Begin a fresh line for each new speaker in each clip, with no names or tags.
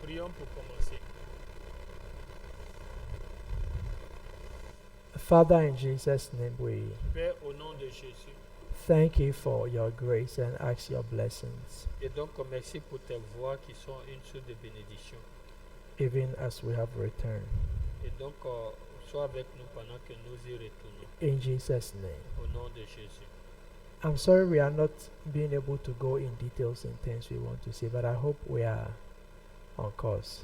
Prions pour commencer.
Father, in Jesus' name, we
Père, au nom de Jésus.
thank you for your grace and ask your blessings,
Et donc, merci pour tes voix qui sont une source de bénédiction.
even as we have returned.
Et donc, sois avec nous pendant que nous y retournons.
In Jesus' name.
Au nom de Jésus.
I'm sorry we are not being able to go in details and things we want to say, but I hope we are on course.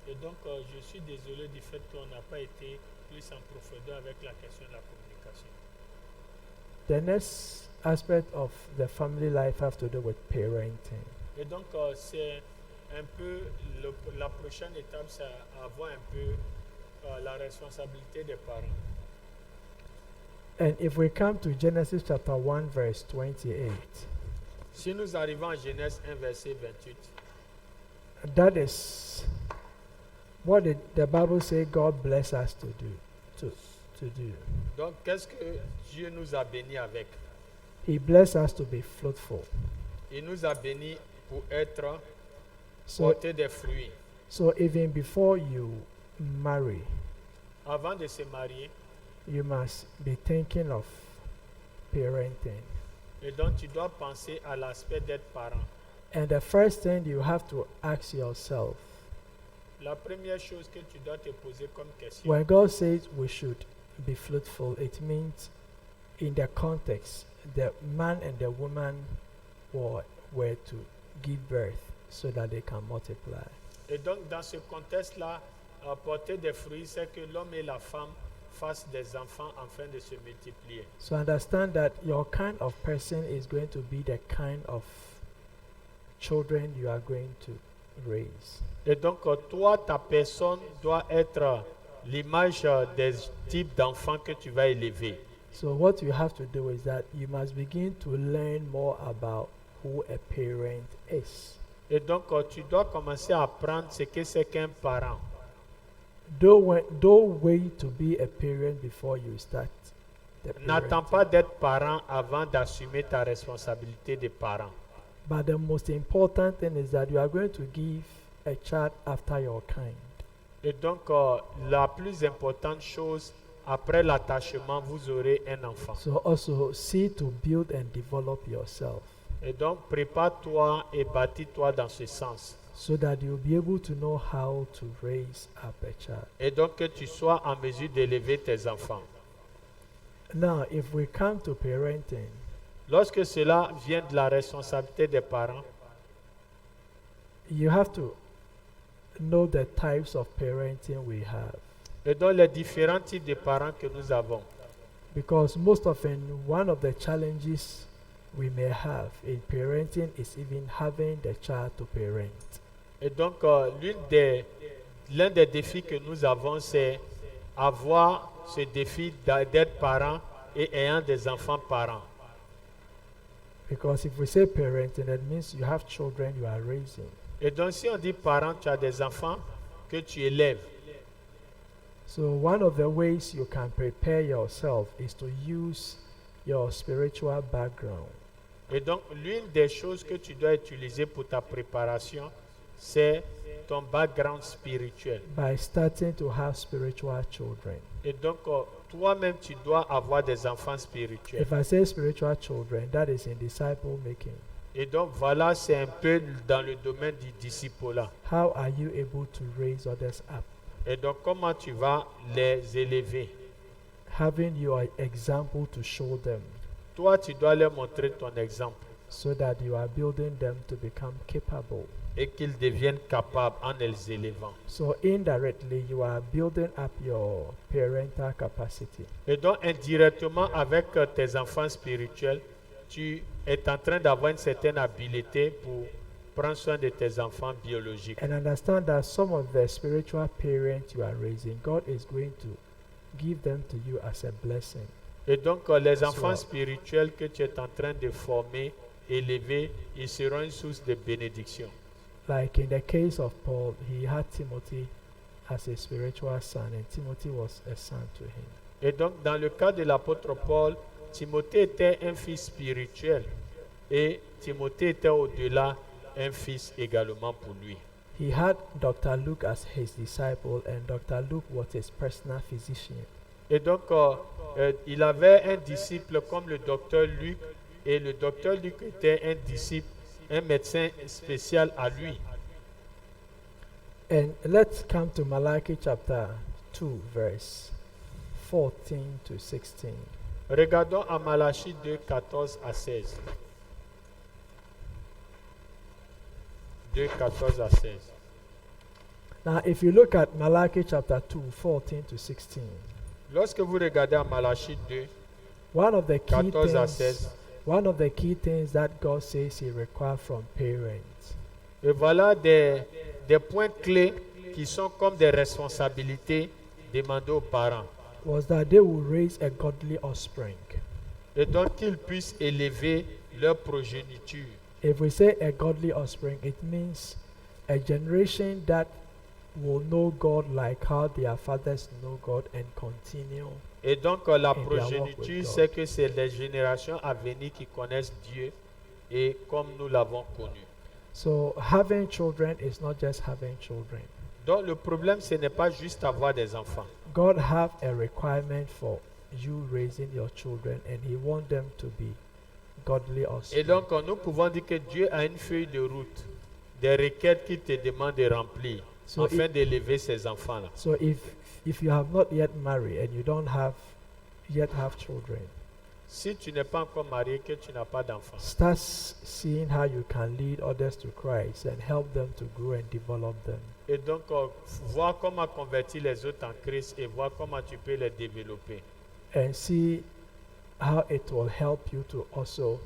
Et donc, je suis désolé du fait qu'on n'a pas été plus en profondeur avec la question de la communication.
The next aspect of the family life have to do with parenting.
Et donc, c'est un peu la prochaine étape, c'est avoir un peu la responsabilité des parents.
And if we come to Genesis chapter 1 verse 28,
Si nous arrivons à Genèse 1, verset 28,
that is what did the Bible say God bless us to do. To do.
donc qu'est-ce que Dieu nous a bénis avec?
He blessed us to be fruitful.
Il nous a bénis pour être
So,
porter des fruits.
so even before you marry,
Avant de se marier,
you must be thinking of parenting.
et donc tu dois penser à l'aspect d'être parent.
And the first thing you have to ask yourself,
La première chose que tu dois te poser comme question,
when God says we should be fruitful, it means in the context, the man and the woman were to give birth so that they can multiply.
et donc dans ce contexte-là, porter des fruits, c'est que l'homme et la femme fassent des enfants afin de se multiplier.
So understand that your kind of person is going to be the kind of children you are going to raise.
Et donc, toi, ta personne doit être l'image des types d'enfants que tu vas élever.
So what you have to do is that you must begin to learn more about who a parent is.
Et donc, tu dois commencer à apprendre ce que c'est qu'un parent.
Don't wait to be a parent before you start the
N'attends
parenting.
pas d'être parent avant d'assumer ta responsabilité de parent.
But the most important thing is that you are going to give a child after your kind.
Et donc, la plus importante chose, après l'attachement, vous aurez un enfant.
So also see to build and develop yourself
Et donc, prépare-toi et bâtis-toi dans ce sens.
so that you'll be able to know how to raise up a child.
Et donc, que tu sois en mesure d'élever tes enfants.
Now, if we come to parenting,
Lorsque cela vient de la responsabilité des parents,
you have to know the types of parenting we have.
et donc les différents types de parents que nous avons.
Because most often, one of the challenges we may have in parenting is even having the child to parent.
Et donc, l'un des défis que nous avons, c'est avoir ce défi d'être parent et ayant des enfants parents.
Because if we say parenting, that means you have children you are raising.
Et donc, si on dit parent, tu as des enfants que tu élèves.
So one of the ways you can prepare yourself is to use your spiritual background.
Et donc, l'une des choses que tu dois utiliser pour ta préparation, c'est ton background spirituel.
By starting to have spiritual children.
Et donc, toi-même, tu dois avoir des enfants spirituels.
If I say spiritual children, that is in disciple making.
Et donc, voilà, c'est un peu dans le domaine du disciple-là.
How are you able to raise others up?
Et donc, comment tu vas les élever?
Having your example to show them
Toi, tu dois leur montrer ton exemple
so that you are building them to become capable.
et qu'ils deviennent capables en les élevant.
So indirectly, you are building up your parental capacity.
Et donc, indirectement, avec tes enfants spirituels, tu es en train d'avoir une certaine habileté pour prendre soin de tes enfants biologiques.
And understand that some of the spiritual parents you are raising, God is going to give them to you as a blessing.
Et donc, les enfants
Soit.
spirituels que tu es en train de former, élever, ils seront une source de bénédiction.
Like in the case of Paul, he had Timothy as a spiritual son, and Timothy was a son to him.
Et donc, dans le cas de l'apôtre Paul, Timothée était un fils spirituel et Timothée était au-delà un fils également pour lui.
He had Dr. Luke as his disciple, and Dr. Luke was his personal physician.
Et donc, il avait un disciple comme le docteur Luc, et le docteur Luc était un disciple, un médecin spécial à lui.
And let's come to Malachi chapter 2, verse 14 to 16.
Regardons à Malachie 2, 14 à 16. 2, 14 à 16.
Now, if you look at Malachi chapter 2, 14 to 16,
Lorsque vous regardez à Malachie 2,
one of the key
14 à
things,
16,
one of the key things that God says He requires from parents
et voilà des points clés qui sont comme des responsabilités demandées aux parents.
was that they will raise a godly offspring.
Et donc qu'ils puissent élever leur progéniture.
If we say a godly offspring, it means a generation that will know God like how their fathers know God and continue.
Et donc la
In their walk with
progéniture,
God.
c'est que c'est les générations à venir qui connaissent Dieu et comme nous l'avons connu.
So having children is not just having children.
Donc le problème, ce n'est pas juste avoir des enfants.
God have a requirement for you raising your children, and He want them to be godly
Et
offspring.
donc nous pouvons dire que Dieu a une feuille de route, des requêtes qu'il te demande de remplir
So
afin d'élever ses enfants-là.
So if you have not yet married and you don't yet have children,
Si tu n'es pas encore marié, que tu n'as pas d'enfants,
start seeing how you can lead others to Christ and help them to grow and develop them.
et donc voir comment convertir les autres en Christ et voir comment tu peux les développer.
And see how it will help you to also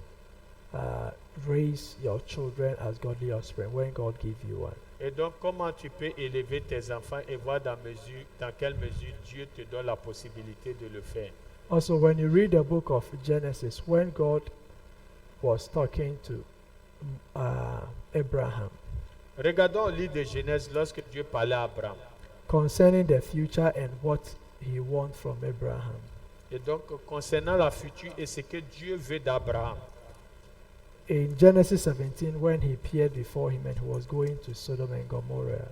raise your children as godly offspring when God gives you one.
Et donc comment tu peux élever tes enfants et voir dans quelle mesure Dieu te donne la possibilité de le faire.
Also, when you read the book of Genesis, when God was talking to Abraham
Regardons au livre de Genèse lorsque Dieu parlait à Abraham.
concerning the future and what He wants from Abraham,
Et donc concernant la future et ce que Dieu veut d'Abraham.
in Genesis 17, when He appeared before him and He was going to Sodom and Gomorrah,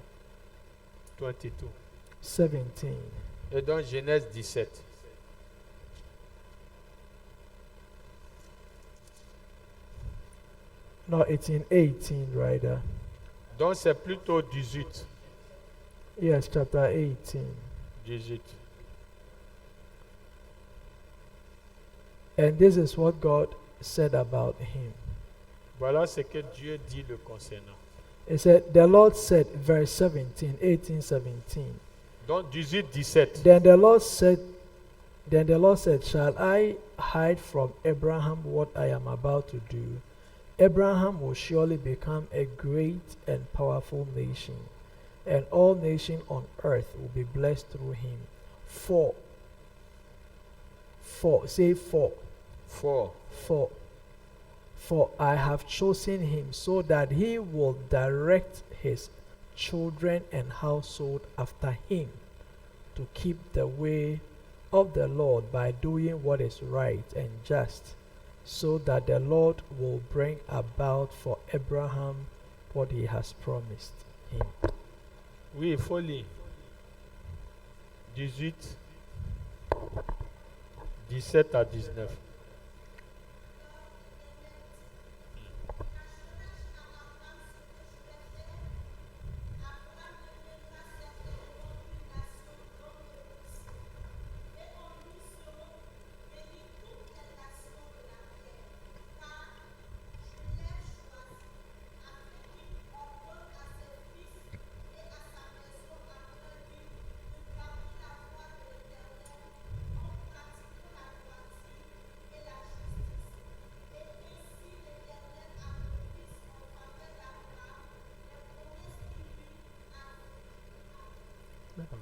22.
17.
Et donc Genèse 17.
No, it's in 18, rather.
Donc c'est plutôt 18.
Yes, chapter 18.
18.
And this is what God said about him.
Voilà ce que Dieu dit le concernant.
It said, the Lord said, verse 17, 18, 17.
Donc 18, 17.
Then the Lord said, shall I hide from Abraham what I am about to do? Abraham will surely become a great and powerful nation, and all nations on earth will be blessed through him. Say 4.
4.
For I have chosen him so that he will direct his children and household after him to keep the way of the Lord by doing what is right and just, so that the Lord will bring about for Abraham what he has promised him.
Oui, il faut lire. 18, 17 à 19.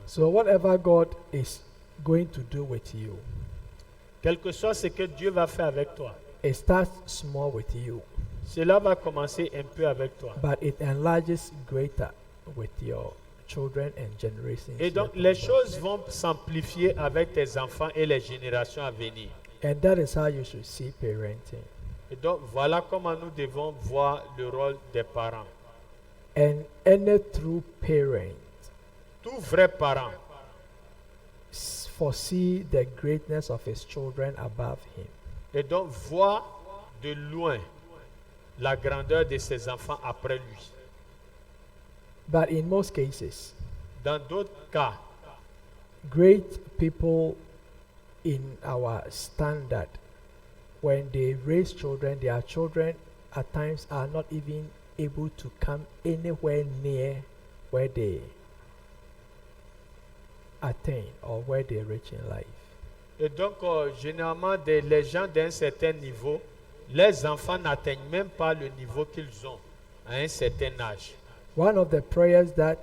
So whatever God is going to do with you,
Quel que soit ce que Dieu va faire avec toi,
it starts small with you,
cela va commencer un peu avec toi.
but it enlarges greater with your children and generations.
Et donc,
yet
les
to come.
choses vont s'amplifier avec tes enfants et les générations à venir.
And that is how you should see parenting.
Et donc, voilà comment nous devons voir le rôle des parents.
And any true parent
Tout vrai parent
foresee the greatness of his children above him.
et donc voit de loin la grandeur de ses enfants après lui.
But in most cases,
Dans d'autres cas,
great people in our standard, when they raise children, their children at times are not even able to come anywhere near where they attain or where they reach in life.
et donc généralement les gens d'un certain niveau, les enfants n'atteignent même pas le niveau qu'ils ont à un certain âge.
One of the prayers that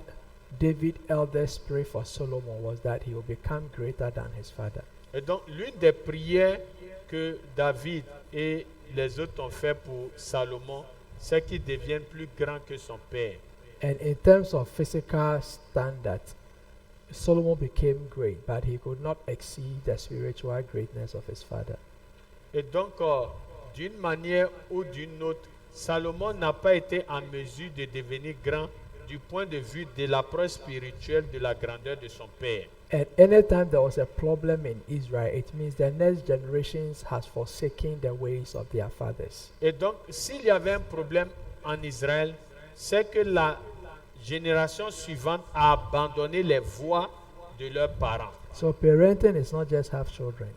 David elders prayed for Solomon was that he will become greater than his father.
Et donc l'une des prières que David et les autres ont fait pour Salomon, c'est qu'il devienne plus grand que son père.
And in terms of physical standards, Solomon became great, but he could not exceed the spiritual greatness of his father.
Et donc, d'une manière ou d'une autre, Salomon n'a pas été en mesure de devenir grand du point de vue de l'approche spirituelle de la grandeur de son père.
And anytime there was a problem in Israel, it means the next generations has forsaken the ways of their fathers.
Et donc, s'il y avait un problème en Israël, c'est que la génération suivante a abandonné les voies de leurs parents.
So parenting is not just have children,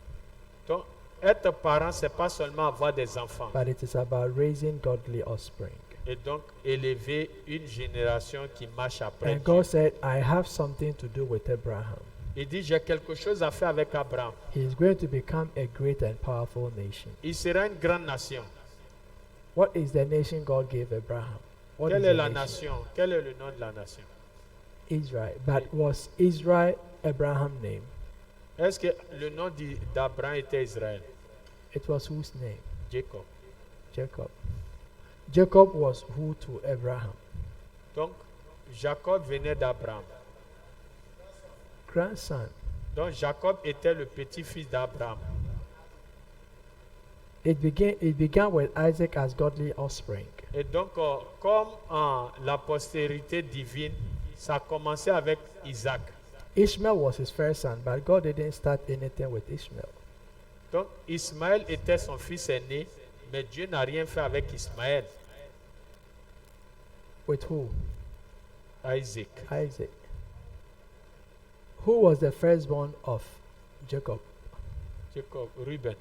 Donc, être parent, ce n'est pas seulement avoir des enfants,
but it is about raising godly offspring.
et donc élever une génération qui marche après
And
Dieu.
God said, I have something to do with Abraham.
Il dit, j'ai quelque chose à faire avec Abraham.
He is going to become a great and powerful nation.
Il sera une grande nation.
What is the nation God gave Abraham? What
Quelle
is
est
the
la
nation?
nation? Quel est le nom de la nation?
Israel. But was Israel Abraham's name?
Est-ce que le nom d'Abraham était Israël?
It was whose name?
Jacob.
Jacob. Jacob was who to Abraham?
Donc, Jacob venait d'Abraham.
Grandson.
Donc, Jacob était le petit-fils d'Abraham.
It began with Isaac as godly offspring.
Et donc, comme la postérité divine, ça a commencé avec Isaac.
Ishmael was his first son, but God didn't start anything with Ishmael.
Donc, Ismaël était son fils aîné, mais Dieu n'a rien fait avec Ismaël.
With who?
Isaac.
Isaac. Who was the firstborn of Jacob?
Jacob, Ruben.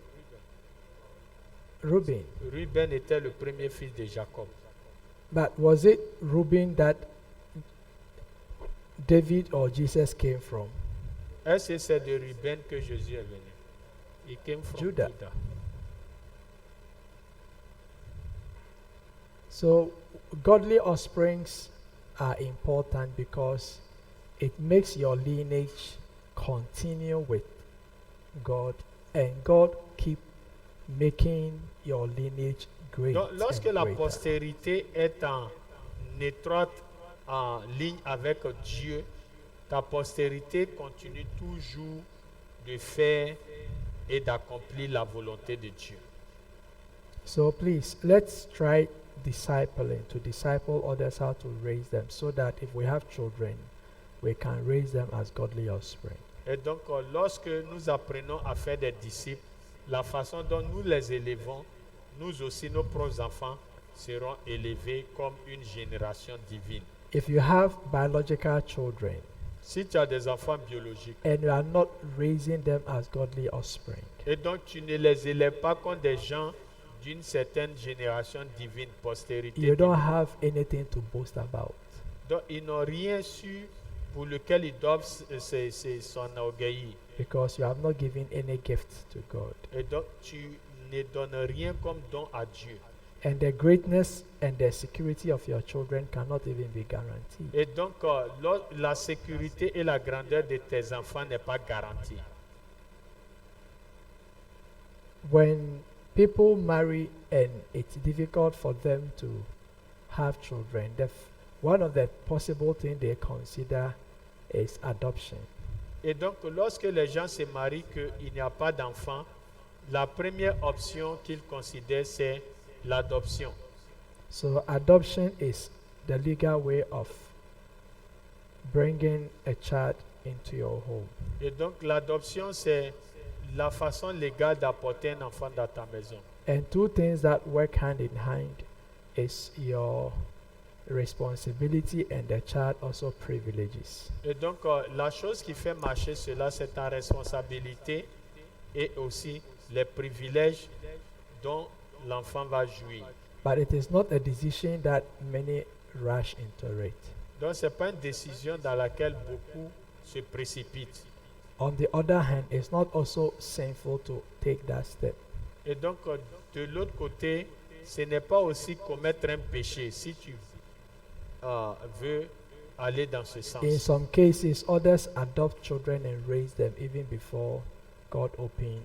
Reuben.
Ruben était le premier fils de Jacob.
But was it Reuben that David or Jesus came from?
Est-ce que c'est de Ruben que Jésus est venu? He came from
Judah.
Judah.
So, godly offsprings are important because it makes your lineage continue with God, and God keep making your lineage great.
Donc, lorsque
and
la
greater.
postérité est en étroite en ligne avec Dieu, ta postérité continue toujours de faire et d'accomplir la volonté de Dieu.
So please, let's try discipling, to disciple others how to raise them, so that if we have children, we can raise them as godly offspring.
Et donc, lorsque nous apprenons à faire des disciples, la façon dont nous les élevons, nous aussi, nos propres enfants, seront élevés comme une génération divine.
If you have biological children
Si tu as des enfants biologiques,
and you are not raising them as godly offspring,
et donc tu ne les élèves pas comme des gens d'une certaine génération divine, postérité
you don't
divine.
have anything to boast about.
Donc, ils n'ont rien su pour lequel ils doivent s'enorgueillir.
Because you have not given any gift to God.
Et donc, tu ne donnes rien comme don à Dieu.
And the greatness and the security of your children cannot even be guaranteed.
Et donc, la sécurité et la grandeur de tes enfants n'est pas garantie.
When people marry and it's difficult for them to have children, one of the possible things they consider is adoption.
Et donc, lorsque les gens se marient qu'il n'y a pas d'enfants, la première option qu'ils considèrent, c'est l'adoption.
So adoption is the legal way of bringing a child into your home.
Et donc l'adoption, c'est la façon légale d'apporter un enfant dans ta maison.
And two things that work hand in hand is your responsibility and the child also privileges.
Et donc la chose qui fait marcher cela, c'est ta responsabilité et aussi les privilèges dont l'enfant va jouir.
But it is not a decision that many rush into it.
Donc ce n'est pas une décision dans laquelle beaucoup se précipitent.
On the other hand, it's not also sinful to take that step.
Et donc de l'autre côté, ce n'est pas aussi commettre un péché si tu veux aller dans ce sens.
In some cases, others adopt children and raise them even before God opened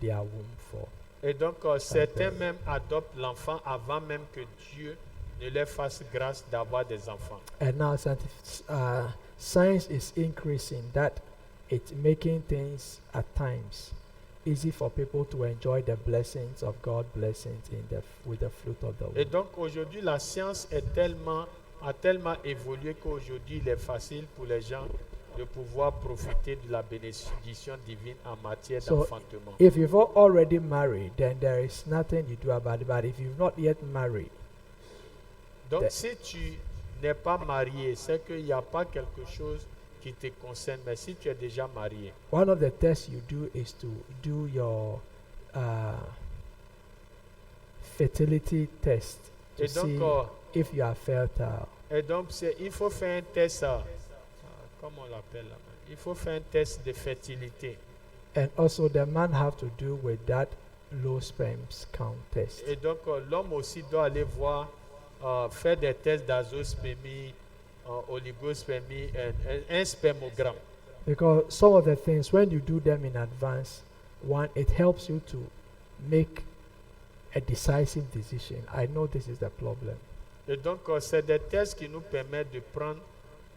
their womb for.
Et donc certains même adoptent l'enfant avant même que Dieu ne leur fasse grâce d'avoir des enfants.
And now science is increasing that it's making things at times easy for people to enjoy the blessings of God, blessings with the fruit of the
Et
womb.
donc aujourd'hui, la science a tellement évolué qu'aujourd'hui, il est facile pour les gens de pouvoir profiter de la bénédiction divine en matière
So,
d'enfantement.
If you've already married, then there is nothing you do about it. But if you've not yet married,
Donc si tu n'es pas marié, c'est qu'il n'y a pas quelque chose qui te concerne. Mais si tu es déjà marié,
one of the tests you do is to do your fertility test to
et donc,
see if you are fertile.
il faut faire un test, comment on l'appelle là? Il faut faire un test de fertilité.
And also the man have to do with that low sperm count test.
Et donc l'homme aussi doit aller voir, faire des tests d'azospermie, oligospermie, et un spermogramme.
Because some of the things, when you do them in advance, one, it helps you to make a decisive decision. I know this is the problem.
Et donc c'est des tests qui nous permettent de prendre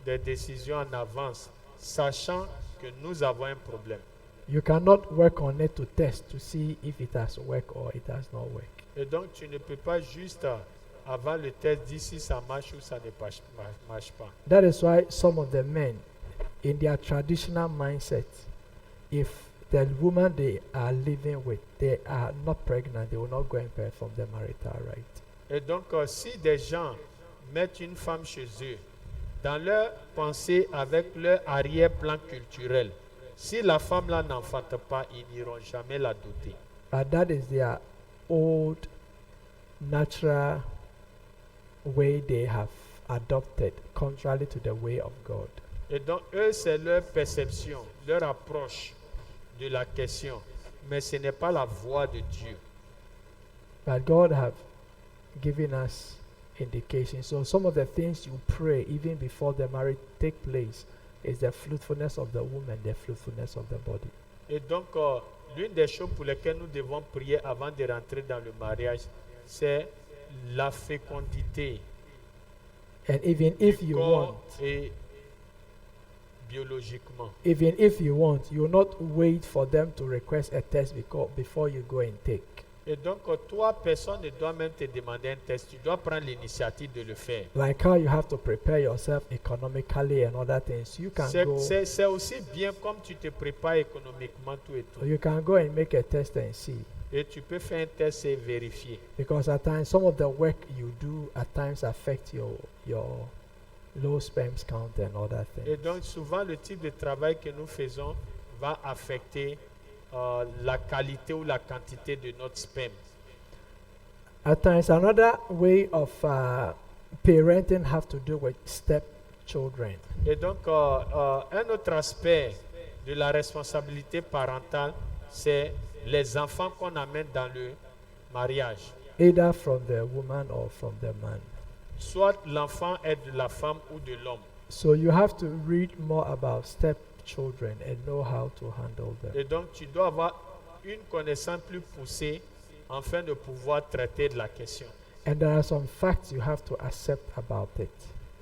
des décisions en avance, sachant que nous avons un problème.
You cannot work on it to test to see if it has worked or it has not worked.
Et donc tu ne peux pas juste avant le test dire si ça marche ou ça ne marche pas.
That is why some of the men, in their traditional mindset, if the woman they are living with, they are not pregnant, they will not go and perform the marital rite.
Et donc si des gens mettent une femme chez eux, dans leur pensée avec leur arrière-plan culturel, si la femme là n'enfante pas, ils n'iront jamais la doter.
But that is their old natural way they have adopted, contrary to the way of God.
Et donc eux, c'est leur perception, leur approche de la question, mais ce n'est pas la voix de Dieu.
But God have given us indication. So some of the things you pray even before the marriage take place is the fruitfulness of the womb and the fruitfulness of the body.
Et donc l'une des choses pour lesquelles nous devons prier avant de rentrer dans le mariage, c'est la fécondité
And even if
du
you
corps
want,
et biologiquement.
even if you want, you will not wait for them to request a test before you go and take.
Et donc toi, personne ne doit même te demander un test, tu dois prendre l'initiative de le faire.
Like how you have to prepare yourself economically and other things, you can go.
C'est aussi bien comme tu te prépares économiquement tout et tout.
You can go and make a test and see.
Et tu peux faire un test et vérifier.
Because at times some of the work you do at times affect your low sperm count and other things.
Et donc souvent le type de travail que nous faisons va affecter la qualité ou la quantité de notre sperme.
At times another way of parenting have to do with stepchildren.
Et donc un autre aspect de la responsabilité parentale, c'est les enfants qu'on amène dans le mariage.
Either from the woman or from the man.
Soit l'enfant est de la femme ou de l'homme.
So you have to read more about stepchildren and know how to handle them.
Et donc tu dois avoir une connaissance plus poussée afin de pouvoir traiter de la question.
And there are some facts you have to accept about it.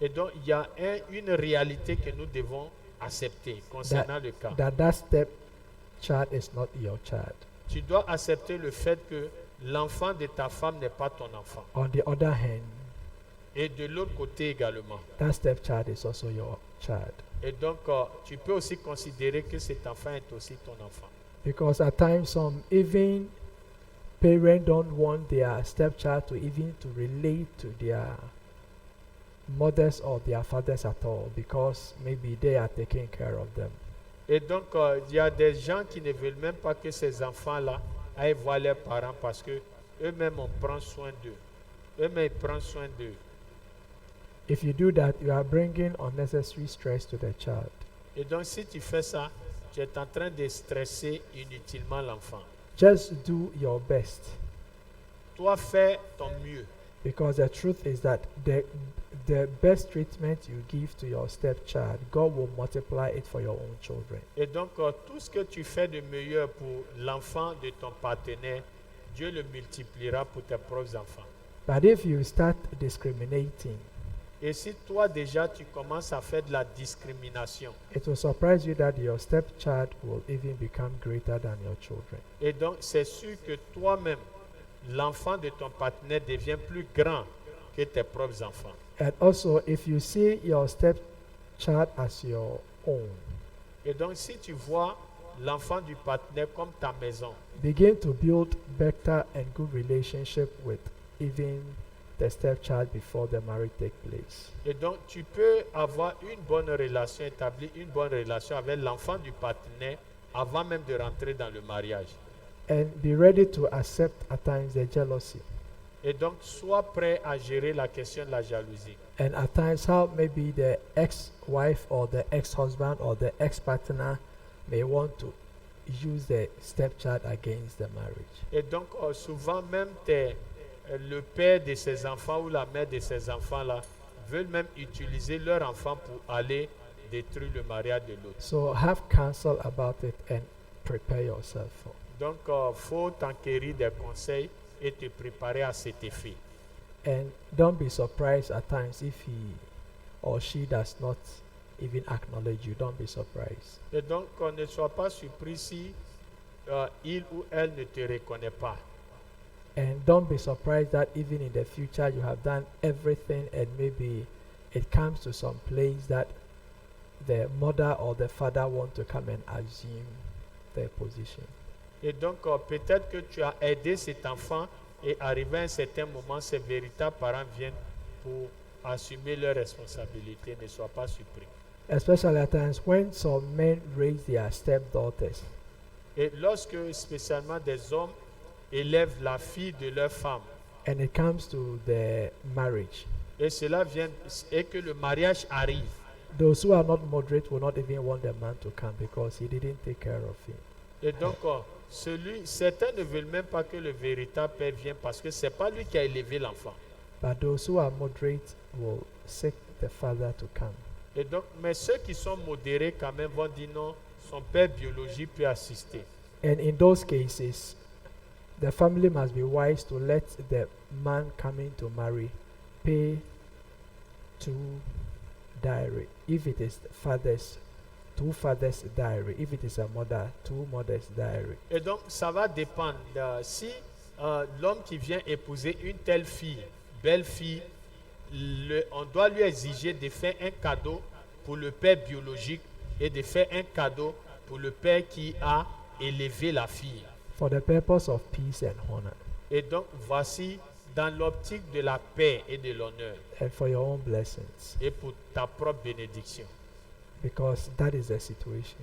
Et donc il y a une réalité que nous devons accepter concernant le cas.
That stepchild is not your child.
Tu dois accepter le fait que l'enfant de ta femme n'est pas ton enfant.
On the other hand,
Et de l'autre côté également.
that stepchild is also your child.
Et donc, tu peux aussi considérer que cet enfant est aussi ton enfant.
Because at times some even parents don't want their stepchild to even to relate to their mothers or their fathers at all, because maybe they are taking care of them.
Et donc, il y a des gens qui ne veulent même pas que ces enfants-là aillent voir leurs parents parce que eux-mêmes, on prend soin d'eux. Eux-mêmes, ils prennent soin d'eux.
If you do that, you are bringing unnecessary stress to the child.
Et donc, si tu fais ça, tu es en train de stresser inutilement l'enfant.
Just do your best,
Toi, fais ton mieux.
because the truth is that the best treatment you give to your stepchild, God will multiply it for your own children.
Et donc, tout ce que tu fais de meilleur pour l'enfant de ton partenaire, Dieu le multipliera pour tes propres enfants.
But if you start discriminating,
Et si toi déjà tu commences à faire de la discrimination,
it will surprise you that your stepchild will even become greater than your children.
et donc c'est sûr que toi-même, l'enfant de ton partenaire devient plus grand que tes propres enfants.
And also, if you see your stepchild as your own,
Et donc si tu vois l'enfant du partenaire comme ta maison,
begin to build better and good relationship with even the stepchild before the marriage take place.
et donc tu peux avoir une bonne relation, établir une bonne relation avec l'enfant du partenaire avant même de rentrer dans le mariage.
And be ready to accept at times the jealousy.
Et donc sois prêt à gérer la question de la jalousie.
And at times how maybe the ex-wife or the ex-husband or the ex-partner may want to use the stepchild against the marriage.
Et donc souvent même le père de ses enfants ou la mère de ses enfants-là veulent même utiliser leur enfant pour aller détruire le mariage de l'autre.
So have counsel about it and prepare yourself for.
Donc faut t'enquérir des conseils et te préparer à cet effet.
And don't be surprised at times if he or she does not even acknowledge you. Don't be surprised.
Et donc ne sois pas surpris si il ou elle ne te reconnaît pas.
And don't be surprised that even in the future you have done everything and maybe it comes to some place that the mother or the father want to come and assume their position.
Et donc peut-être que tu as aidé cet enfant et arrivé à un certain moment, ses véritables parents viennent pour assumer leurs responsabilités. Ne sois pas surpris.
Especially at times when some men raise their stepdaughters.
Et lorsque spécialement des hommes élèvent la fille de leur femme,
And it comes to the marriage.
et cela vient, et que le mariage arrive,
Those who are not moderate will not even want the man to come because he didn't take care of him.
et donc certains ne veulent même pas que le véritable père vienne parce que c'est pas lui qui a élevé l'enfant.
But those who are moderate will seek the father to come.
Et donc, mais ceux qui sont modérés quand même vont dire non, son père biologique peut assister.
And in those cases, the family must be wise to let the man coming to marry pay two dowry. If it is fathers, two fathers dowry. If it is a mother, two mothers dowry.
Et donc, ça va dépendre. Si l'homme qui vient épouser une telle fille, belle fille, on doit lui exiger de faire un cadeau pour le père biologique et de faire un cadeau pour le père qui a élevé la fille.
For the purpose of peace and honor,
Et donc, voici dans l'optique de la paix et de l'honneur
and for your own blessings,
et pour ta propre bénédiction.
because that is the situation.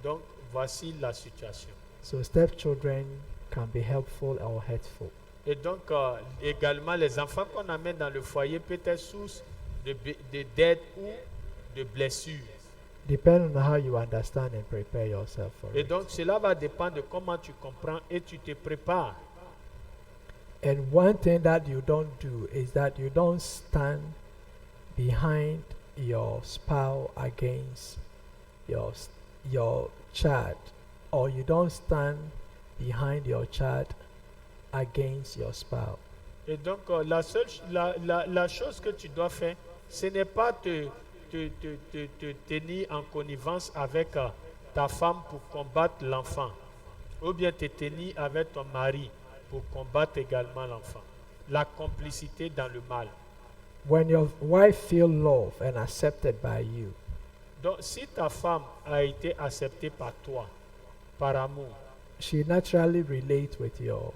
Donc, voici la situation.
So stepchildren can be helpful or hurtful.
Et donc, également, les enfants qu'on amène dans le foyer peuvent être source de d'aide ou de blessures.
Depending on how you understand and prepare yourself for
Et
it.
donc, cela va dépendre de comment tu comprends et tu te prépares.
And one thing that you don't do is that you don't stand behind your spouse against your child, or you don't stand behind your child against your spouse.
Et donc, la chose que tu dois faire, ce n'est pas te tenir en connivence avec ta femme pour combattre l'enfant, ou bien te tenir avec ton mari pour combattre également l'enfant. La complicité dans le mal.
When your wife feel loved and accepted by you,
Donc, si ta femme a été acceptée par toi, par amour,
she naturally relate with your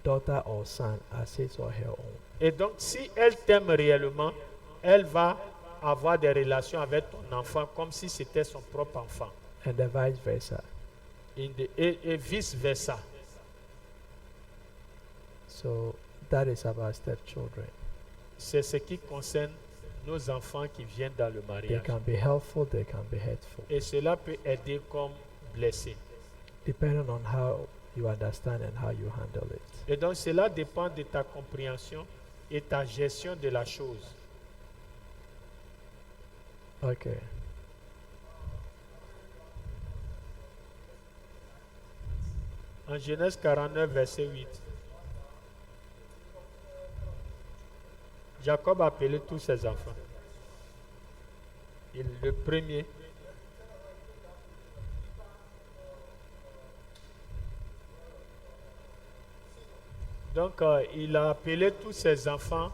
daughter or son as his or her own.
et donc si elle t'aime réellement, elle va avoir des relations avec ton enfant comme si c'était son propre enfant.
And the vice versa.
Et vice-versa.
So that is about stepchildren.
C'est ce qui concerne nos enfants qui viennent dans le
They
mariage.
can be helpful, they can be hurtful,
Et cela peut aider comme blesser.
depending on how you understand and how you handle it.
Et donc cela dépend de ta compréhension et ta gestion de la chose.
Okay.
En Genèse 49, verset 8. Jacob a appelé tous ses enfants. Le premier. Donc, il a appelé tous ses enfants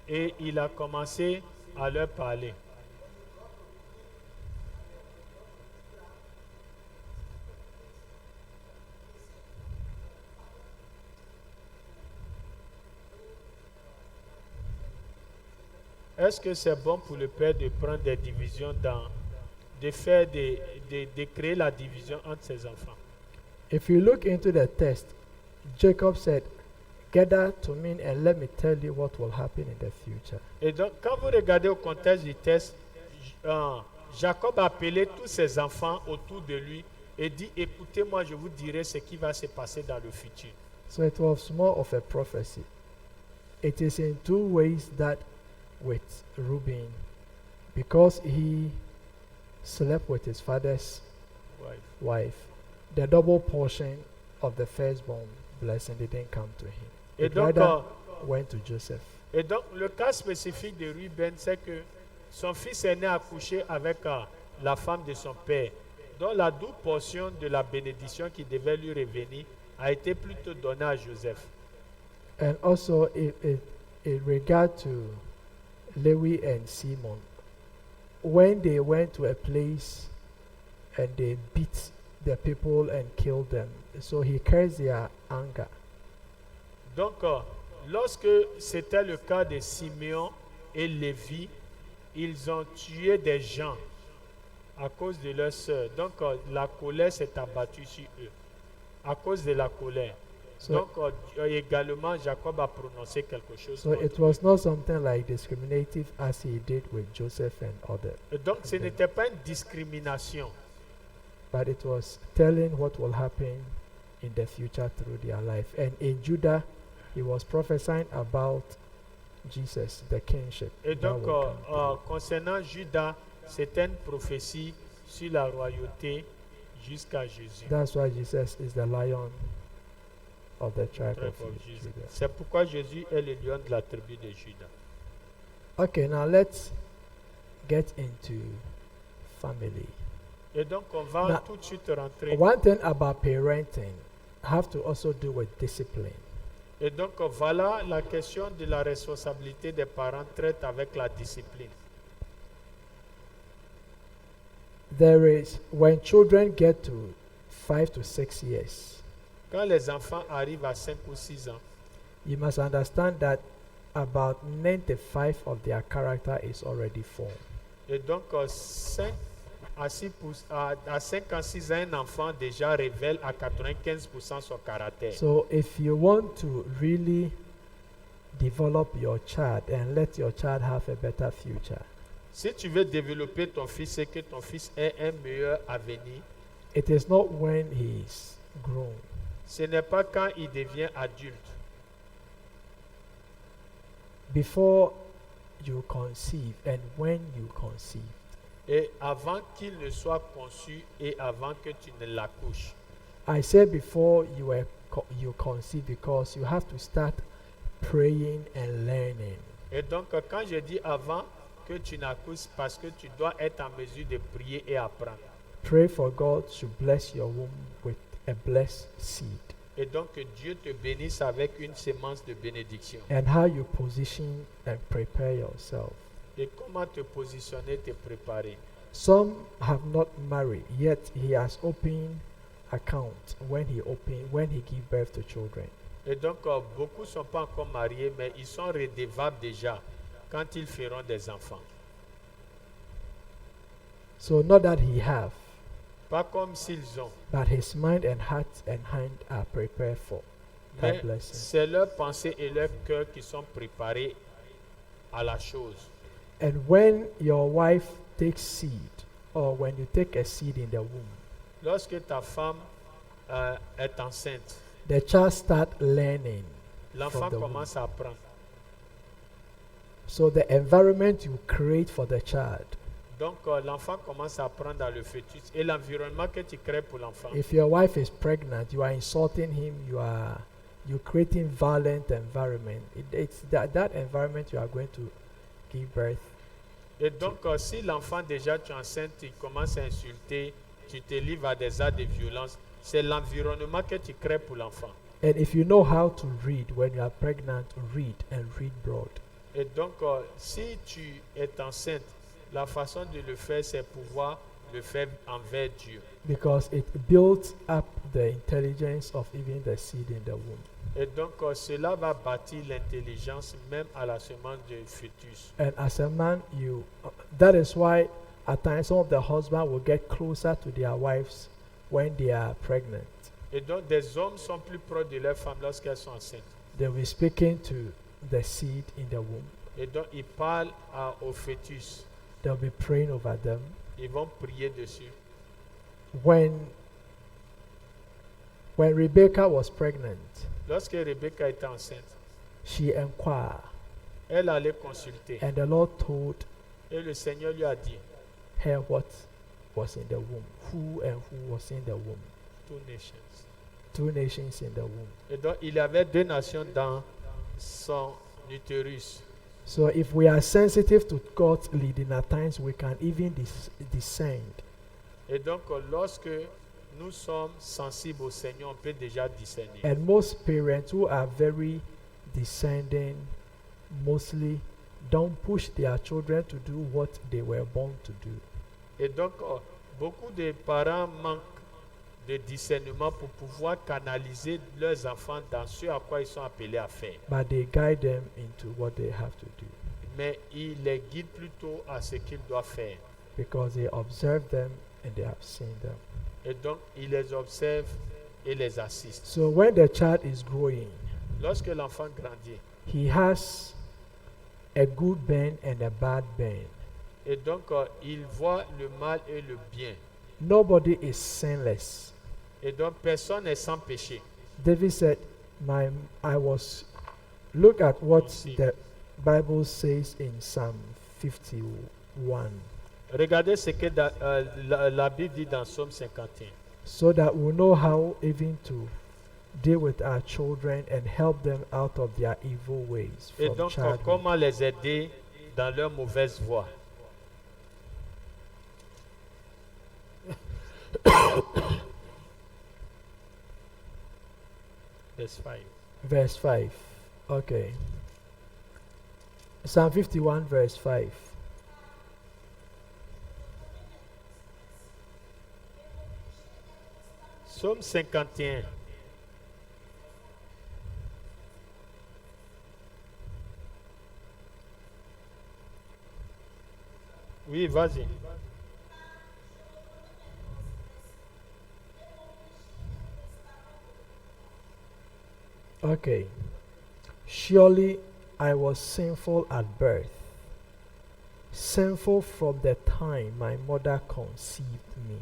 et il a commencé à leur parler. Est-ce que c'est bon pour le père de prendre des divisions de faire de créer la division entre ses enfants?
If you look into the text, Jacob said, "Gather to me and let me tell you what will happen in the future."
Et donc, quand vous regardez au contexte du texte, Jacob a appelé tous ses enfants autour de lui et dit, écoutez-moi, je vous dirai ce qui va se passer dans le futur.
So it was more of a prophecy. It is in two ways that with Reuben, because he slept with his father's
Ouais.
wife, the double portion of the firstborn blessing didn't come to him.
Et
It
donc,
rather went to Joseph.
et donc, le cas spécifique de Ruben, c'est que son fils aîné a couché avec la femme de son père, dont la double portion de la bénédiction qui devait lui revenir a été plutôt donnée à Joseph.
And also, in regard to Lewi and Simon, when they went to a place and they beat the people and killed them, so he cursed their anger.
Donc, lorsque c'était le cas de Simeon et Lévi, ils ont tué des gens à cause de leur sœur. Donc, la colère s'est abattue sur eux à cause de la colère.
So,
Donc, également, Jacob a prononcé quelque chose.
so
contre
it was not something like discriminative as he did with Joseph and others,
eux. Donc, ce n'était pas une discrimination,
but it was telling what will happen in the future through their life. And in Judah, he was prophesying about Jesus, the kingship.
et
that
donc,
will come through.
concernant Judas, c'était une prophétie sur la royauté jusqu'à Jésus.
That's why Jesus is the lion of the tribe
Tribe
of
of Jesus.
Judah.
C'est pourquoi Jésus est le lion de la tribu de Judas.
Okay, now let's get into family.
Et donc, on va
Now,
tout de suite rentrer.
One thing about parenting have to also do with discipline.
Et donc, voilà la question de la responsabilité des parents traite avec la discipline.
There is, when children get to 5 to 6 years,
Quand les enfants arrivent à 5 ou 6 ans,
you must understand that about 95 of their character is already formed.
et donc 5 à 5 ans, 6 ans, un enfant déjà révèle à 95% son caractère.
So if you want to really develop your child and let your child have a better future,
Si tu veux développer ton fils et que ton fils ait un meilleur avenir,
it is not when he is grown.
ce n'est pas quand il devient adulte.
Before you conceive and when you conceive.
Et avant qu'il ne soit conçu et avant que tu ne l'accouches.
I said before you conceive because you have to start praying and learning.
Et donc, quand je dis avant que tu n'accouches, parce que tu dois être en mesure de prier et apprendre.
Pray for God to bless your womb with a blessed seed.
Et donc que Dieu te bénisse avec une sémence de bénédiction.
and how you position and prepare yourself.
Et comment te positionner, te préparer.
Some have not married, yet he has opened account when he give birth to children.
Et donc beaucoup ne sont pas encore mariés, mais ils sont redevables déjà quand ils feront des enfants.
So not that he have,
Pas comme s'ils ont,
but his mind and heart and hand are prepared for that
mais
blessing.
c'est leurs pensées et leurs cœurs qui sont préparés à la chose.
And when your wife takes seed, or when you take a seed in the womb,
Lorsque ta femme est enceinte,
the child start learning.
l'enfant
From the
commence à apprendre.
So the environment you create for the child,
Donc l'enfant commence à apprendre dans le fœtus et l'environnement que tu crées pour l'enfant.
if your wife is pregnant, you are insulting him, you're creating violent environment. It's that environment you are going to give birth.
Et donc si l'enfant déjà tu es enceinte, il commence à insulter, tu te livres à des actes de violence, c'est l'environnement que tu crées pour l'enfant.
And if you know how to read when you are pregnant, read and read broad.
Et donc si tu es enceinte, la façon de le faire, c'est pouvoir le faire envers Dieu.
Because it builds up the intelligence of even the seed in the womb.
Et donc cela va bâtir l'intelligence même à la semence du fœtus.
And as a man, that is why at times some of the husbands will get closer to their wives when they are pregnant.
Et donc des hommes sont plus proches de leurs femmes lorsqu'elles sont enceintes.
They'll be speaking to the seed in the womb.
Et donc ils parlent au fœtus.
They'll be praying over them.
Ils vont prier dessus.
When Rebecca was pregnant,
Lorsque Rebecca était enceinte,
she inquired,
elle allait consulter.
and the Lord told
Et le Seigneur lui a dit,
her what was in the womb, who was in the womb.
two nations.
2 nations in the womb.
Et donc il y avait 2 nations dans son utérus.
So if we are sensitive to God's leading at times, we can even discern.
Et donc lorsque nous sommes sensibles au Seigneur, on peut déjà discerner.
And most parents who are very discerning mostly don't push their children to do what they were born to do.
Et donc beaucoup de parents manquent de discernement pour pouvoir canaliser leurs enfants dans ce à quoi ils sont appelés à faire.
But they guide them into what they have to do
Mais ils les guident plutôt à ce qu'ils doivent faire.
because they observe them and they have seen them.
Et donc ils les observent et les assistent.
So when the child is growing,
Lorsque l'enfant grandit,
he has a good bent and a bad bent.
et donc il voit le mal et le bien.
Nobody is sinless.
Et donc personne n'est sans péché.
David said, look at what
See.
the Bible says in Psalm 51,
Regardez ce que la Bible dit dans Psaume 51.
so that we know how even to deal with our children and help them out of their evil ways
Et
from
donc
childhood.
comment les aider dans leur mauvaise voie. Verse 5.
Verse 5. Okay. Psalm 51, verse 5.
Psaume 51. Oui, vas-y.
Okay. Surely I was sinful at birth, sinful from the time my mother conceived me.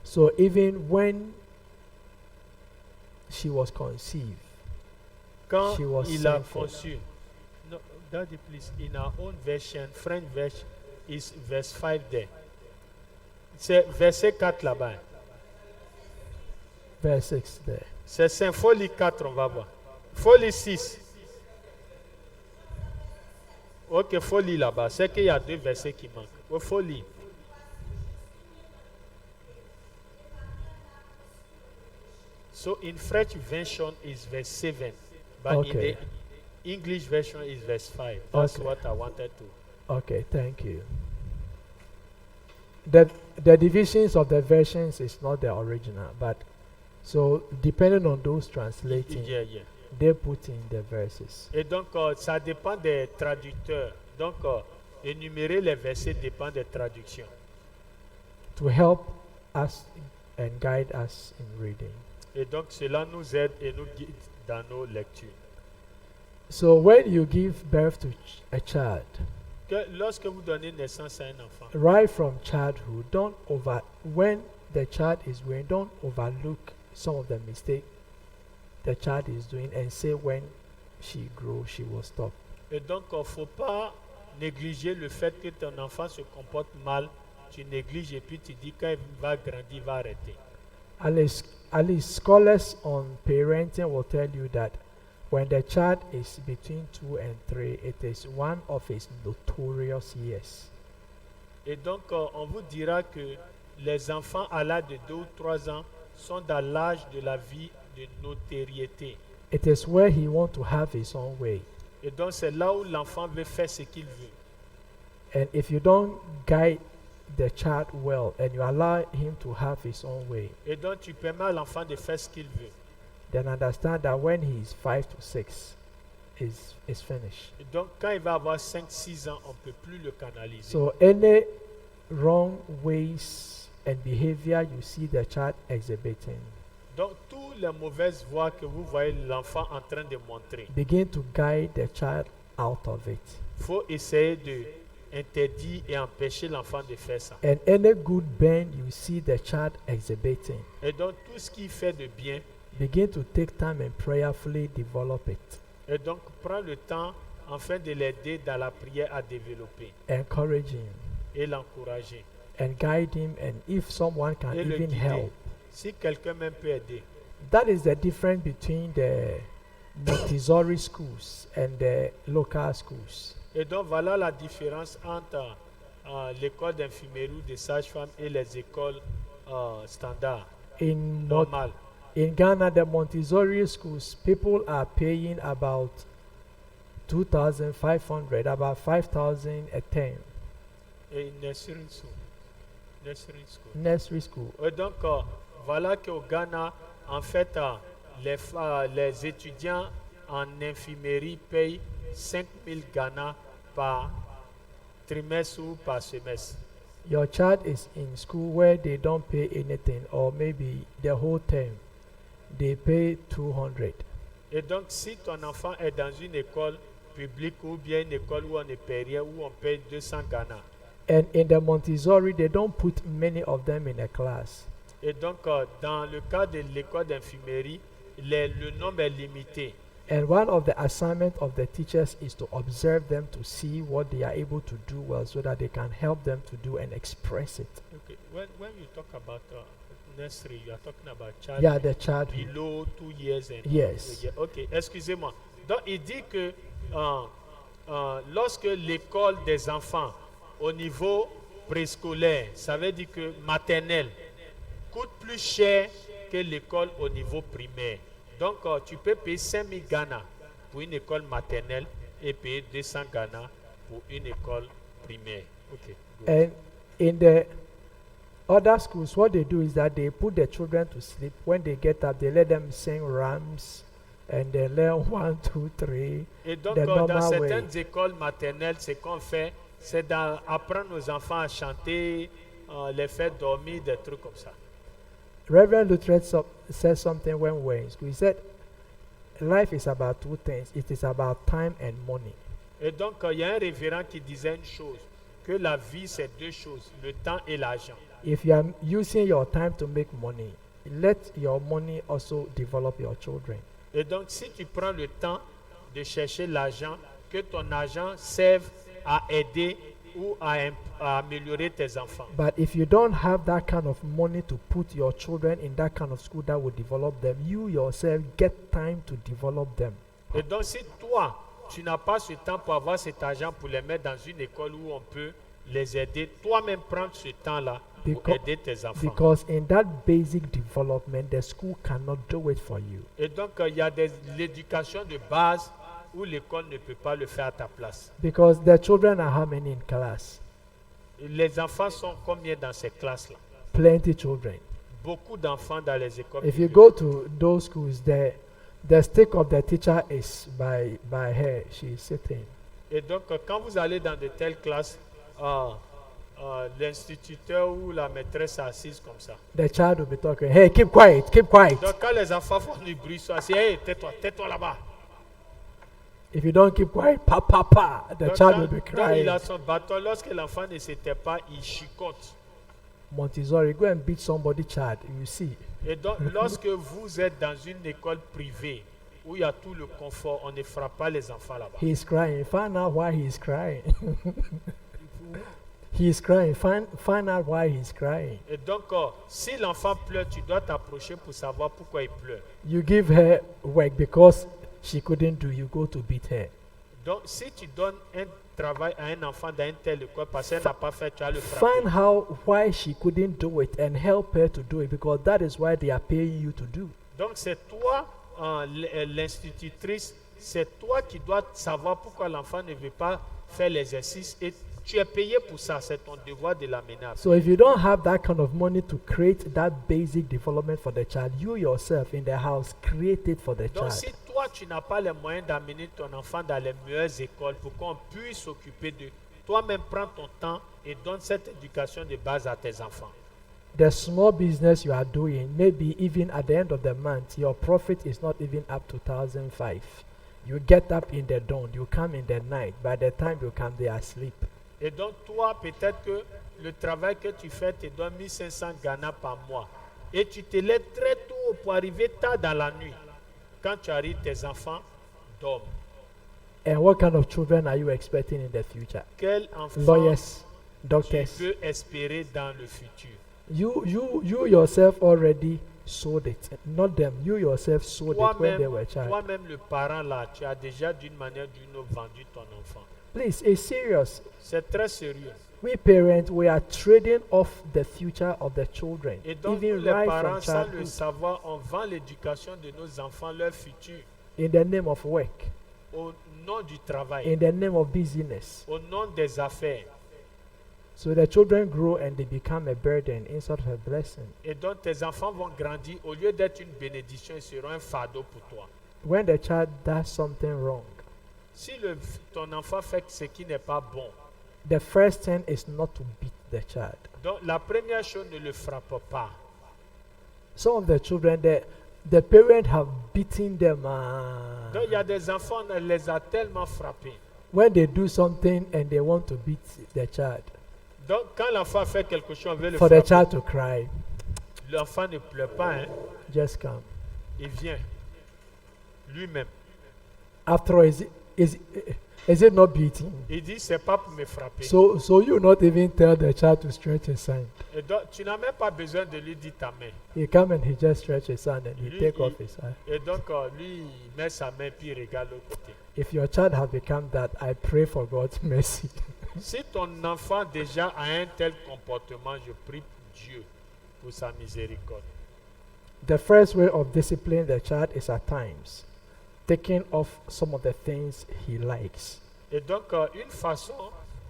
So even when she was conceived,
Quand
She was
il a
sinful.
conçu. No, Daddy, please, in our own version, French version, is verse 5 there. C'est verset 4 là-bas.
verse 6 there.
C'est Symphonie 4, on va voir. Folie 6. Ok, folie là-bas. C'est qu'il y a 2 versets qui manquent. Oh, folie. So in French version is verse 7, but
Okay.
in the English version is verse 5. That's
Okay.
what I wanted to.
Okay, thank you. The divisions of the versions is not the original, but so depending on those translating,
Yeah, yeah.
they put in the verses.
Et donc, ça dépend des traducteurs. Donc, énumérer les versets dépend des traductions.
To help us and guide us in reading.
Et donc, cela nous aide et nous guide dans nos lectures.
So when you give birth to a child,
Lorsque vous donnez naissance à un enfant,
right from childhood, when the child is growing, don't overlook some of the mistakes the child is doing and say when she grows, she will stop.
et donc, il ne faut pas négliger le fait que ton enfant se comporte mal. Tu négliges et puis tu dis quand il va grandir, il va arrêter.
At least scholars on parenting will tell you that when the child is between 2 and 3, it is one of its notorious years.
Et donc, on vous dira que les enfants à l'âge de 2 ou 3 ans sont dans l'âge de la vie de notoriété.
It is where he wants to have his own way.
Et donc, c'est là où l'enfant veut faire ce qu'il veut.
And if you don't guide the child well and you allow him to have his own way,
Et donc, tu permets à l'enfant de faire ce qu'il veut.
then understand that when he is 5 to 6, is finished.
Et donc, quand il va avoir 5-6 ans, on ne peut plus le canaliser.
So any wrong ways and behavior you see the child exhibiting,
Donc, toutes les mauvaises voies que vous voyez l'enfant en train de montrer,
begin to guide the child out of it.
il faut essayer de interdire et empêcher l'enfant de faire ça.
And any good bend you see the child exhibiting,
Et donc, tout ce qu'il fait de bien,
begin to take time and prayerfully develop it.
et donc, prends le temps afin de l'aider dans la prière à développer
Encourage him
et l'encourager.
and guide him, and if someone can
Et le
even
guider.
help.
Si quelqu'un même peut aider.
That is the difference between the Montessori schools and the local schools.
Et donc, voilà la différence entre l'école d'infirmerie ou de sage-femme et les écoles standards, normales.
In Ghana, the Montessori schools, people are paying about 2,500, about 5,000 a term.
Et nursery school.
Nursery school.
Et donc, voilà qu'au Ghana, en fait, les étudiants en infirmerie payent 5 000 Ghana par trimestre ou par semestre.
Your child is in school where they don't pay anything, or maybe the whole term, they pay 200.
Et donc, si ton enfant est dans une école publique ou bien une école où on ne paye rien, où on paye 200 Ghana,
And in the Montessori, they don't put many of them in a class.
et donc dans le cas de l'école d'infirmerie, le nombre est limité.
And one of the assignments of the teachers is to observe them to see what they are able to do well so that they can help them to do and express it.
Okay. When you talk about nursery, you are talking about child
Yeah, the childhood.
below 2 years. And
Yes.
Yeah, ok, excusez-moi. Donc, il dit que lorsque l'école des enfants au niveau préscolaire, ça veut dire que maternelle, coûte plus cher que l'école au niveau primaire. Donc, tu peux payer 5 000 Ghana pour une école maternelle et payer 200 Ghana pour une école primaire. Ok, good.
And in the other schools, what they do is that they put the children to sleep. When they get up, they let them sing rhymes and they learn 1, 2, 3.
Et donc,
the
dans
normal
certaines
way.
écoles maternelles, ce qu'on fait, c'est d'apprendre aux enfants à chanter, les faire dormir, des trucs comme ça.
Reverend Luther said something when we were in school. He said, life is about two things. It is about time and money.
Et donc, il y a un révérend qui disait une chose, que la vie, c'est 2 choses, le temps et l'argent.
If you are using your time to make money, let your money also develop your children.
Et donc, si tu prends le temps de chercher l'argent, que ton argent serve à aider ou à améliorer tes enfants.
But if you don't have that kind of money to put your children in that kind of school that will develop them, you yourself get time to develop them.
Et donc, si toi, tu n'as pas ce temps pour avoir cet argent pour les mettre dans une école où on peut les aider, toi-même prendre ce temps-là
Beca-
pour aider tes enfants.
Because in that basic development, the school cannot do it for you.
Et donc, il y a l'éducation de base où l'école ne peut pas le faire à ta place.
Because the children are how many in class?
Et les enfants sont combien dans ces classes-là?
Plenty children.
Beaucoup d'enfants dans les écoles.
If you
privées.
go to those schools, the stick of the teacher is by her. She is sitting.
Et donc, quand vous allez dans de telles classes, l'instituteur ou la maîtresse est assise comme ça.
The child will be talking, hey, keep quiet, keep quiet.
Donc, quand les enfants font du bruit, ils sont assis, hey, tais-toi là-bas.
If you don't keep quiet, pa, pa, pa, the
Donc,
child will be
quand il
crying.
a son bâton, lorsque l'enfant ne s'était pas, il chicote.
Montessori, go and beat somebody child, you see.
Et donc, lorsque vous êtes dans une école privée où il y a tout le confort, on ne frappe pas les enfants là-bas.
He is crying. Find out why he is crying. He is crying. Find out why he is crying.
Et donc, si l'enfant pleure, tu dois t'approcher pour savoir pourquoi il pleure.
You give her work because she couldn't do, you go to beat her.
Donc, si tu donnes un travail à un enfant dans une telle école parce qu'elle n'a pas fait, tu vas le frapper.
Find out why she couldn't do it and help her to do it because that is why they are paying you to do.
Donc, c'est toi, l'institutrice, c'est toi qui dois savoir pourquoi l'enfant ne veut pas faire l'exercice et tu es payé pour ça, c'est ton devoir de l'amener.
So if you don't have that kind of money to create that basic development for the child, you yourself in the house create it for the
Donc,
child.
si toi, tu n'as pas les moyens d'amener ton enfant dans les meilleures écoles pour qu'on puisse s'occuper de toi-même, prends ton temps et donne cette éducation de base à tes enfants.
The small business you are doing, maybe even at the end of the month, your profit is not even up to 1,005. You get up in the dawn, you come in the night. By the time you come, they are asleep.
Et donc, toi, peut-être que le travail que tu fais te donne 1500 Ghana par mois. Et tu te lèves très tôt pour arriver tard dans la nuit. Quand tu arrives, tes enfants dorment.
And what kind of children are you expecting in the future?
Quel enfant
Lawyers,
tu
doctors.
peux espérer dans le futur?
You yourself already sowed it. Not them. You yourself sowed it when they were child.
Toi-même, le parent là, tu as déjà d'une manière ou d'une autre vendu ton enfant.
Please, it's serious.
C'est très sérieux.
We parents, we are trading off the future of the children.
Et donc, nous,
Even
les
right
parents,
from
sans le
childhood.
savoir, on vend l'éducation de nos enfants, leur futur,
In the name of work.
au nom du travail,
In the name of business.
au nom des affaires.
So the children grow and they become a burden instead of a blessing.
Et donc, tes enfants vont grandir. Au lieu d'être une bénédiction, ils seront un fardeau pour toi.
When the child does something wrong,
Si ton enfant fait ce qui n'est pas bon,
the first thing is not to beat the child.
donc la première chose, ne le frappe pas.
Some of the children, the parents have beaten them.
Donc, il y a des enfants, on les a tellement frappés.
When they do something and they want to beat the child,
Donc, quand l'enfant fait quelque chose, on veut le
for the
frapper.
child to cry,
L'enfant ne pleure pas, hein.
just come.
Il vient lui-même.
After all, is it not beating?
Il dit, c'est pas pour me frapper.
So you not even tell the child to stretch his hand.
Et donc, tu n'as même pas besoin de lui dire ta main.
He come and he just stretch his hand and he
Lui,
take
il-
off his hand.
Et donc, lui, il met sa main puis il regarde l'autre côté.
If your child have become that, I pray for God's mercy.
Si ton enfant déjà a un tel comportement, je prie Dieu pour sa miséricorde.
The first way of disciplining the child is at times taking off some of the things he likes.
Et donc, une façon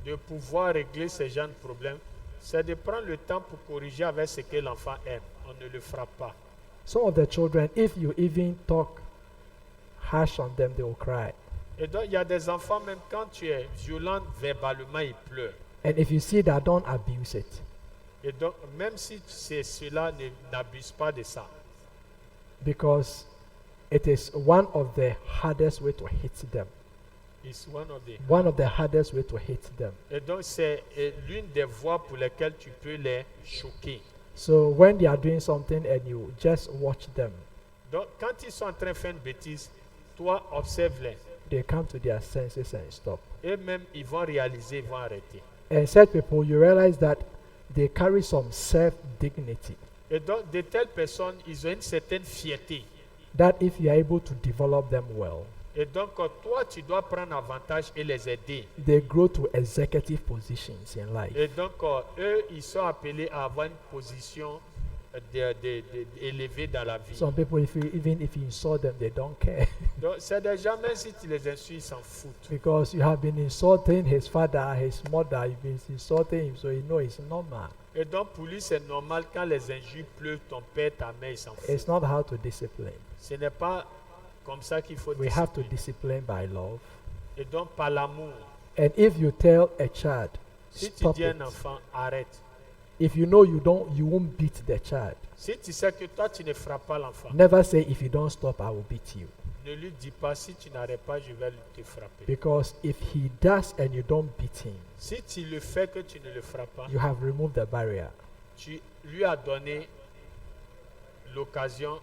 de pouvoir régler ce genre de problème, c'est de prendre le temps pour corriger avec ce que l'enfant aime. On ne le frappe pas.
Some of the children, if you even talk harsh on them, they will cry.
Et donc, il y a des enfants, même quand tu es violent verbalement, ils pleurent.
And if you see that, don't abuse it.
Et donc, même si cela n'abuse pas de ça,
Because it is one of the hardest way to hit them.
it's one of the.
One of the hardest way to hit them.
Et donc, c'est l'une des voies pour lesquelles tu peux les choquer.
So when they are doing something and you just watch them,
Donc, quand ils sont en train de faire une bêtise, toi, observe-les.
they come to their senses and stop.
Et même, ils vont réaliser, ils vont arrêter.
And such people, you realize that they carry some self-dignity.
Et donc, de telles personnes, ils ont une certaine fierté.
That if you are able to develop them well,
Et donc, toi, tu dois prendre avantage et les aider.
They grow to executive positions in life.
Et donc, eux, ils sont appelés à avoir une position élevée dans la vie.
Some people, even if you insult them, they don't care
Donc, c'est des gens, même si tu les insultes, ils s'en foutent.
because you have been insulting his father, his mother. You've been insulting him, so you know it's normal.
Et donc, pour lui, c'est normal quand les injures pleuvent, ton père, ta mère, ils s'en foutent.
It's not how to discipline.
Ce n'est pas comme ça qu'il faut
We have to
discipliner.
discipline by love.
Et donc, par l'amour.
And if you tell a child,
Si tu
stop
dis à
it.
un enfant, arrête.
If you know you won't beat the child.
Si tu sais que toi, tu ne frappes pas l'enfant,
Never say, if you don't stop, I will beat you.
ne lui dis pas, si tu n'arrêtes pas, je vais te frapper.
Because if he does and you don't beat him,
Si tu le fais que tu ne le frappes pas,
you have removed the barrier.
tu lui as donné l'occasion,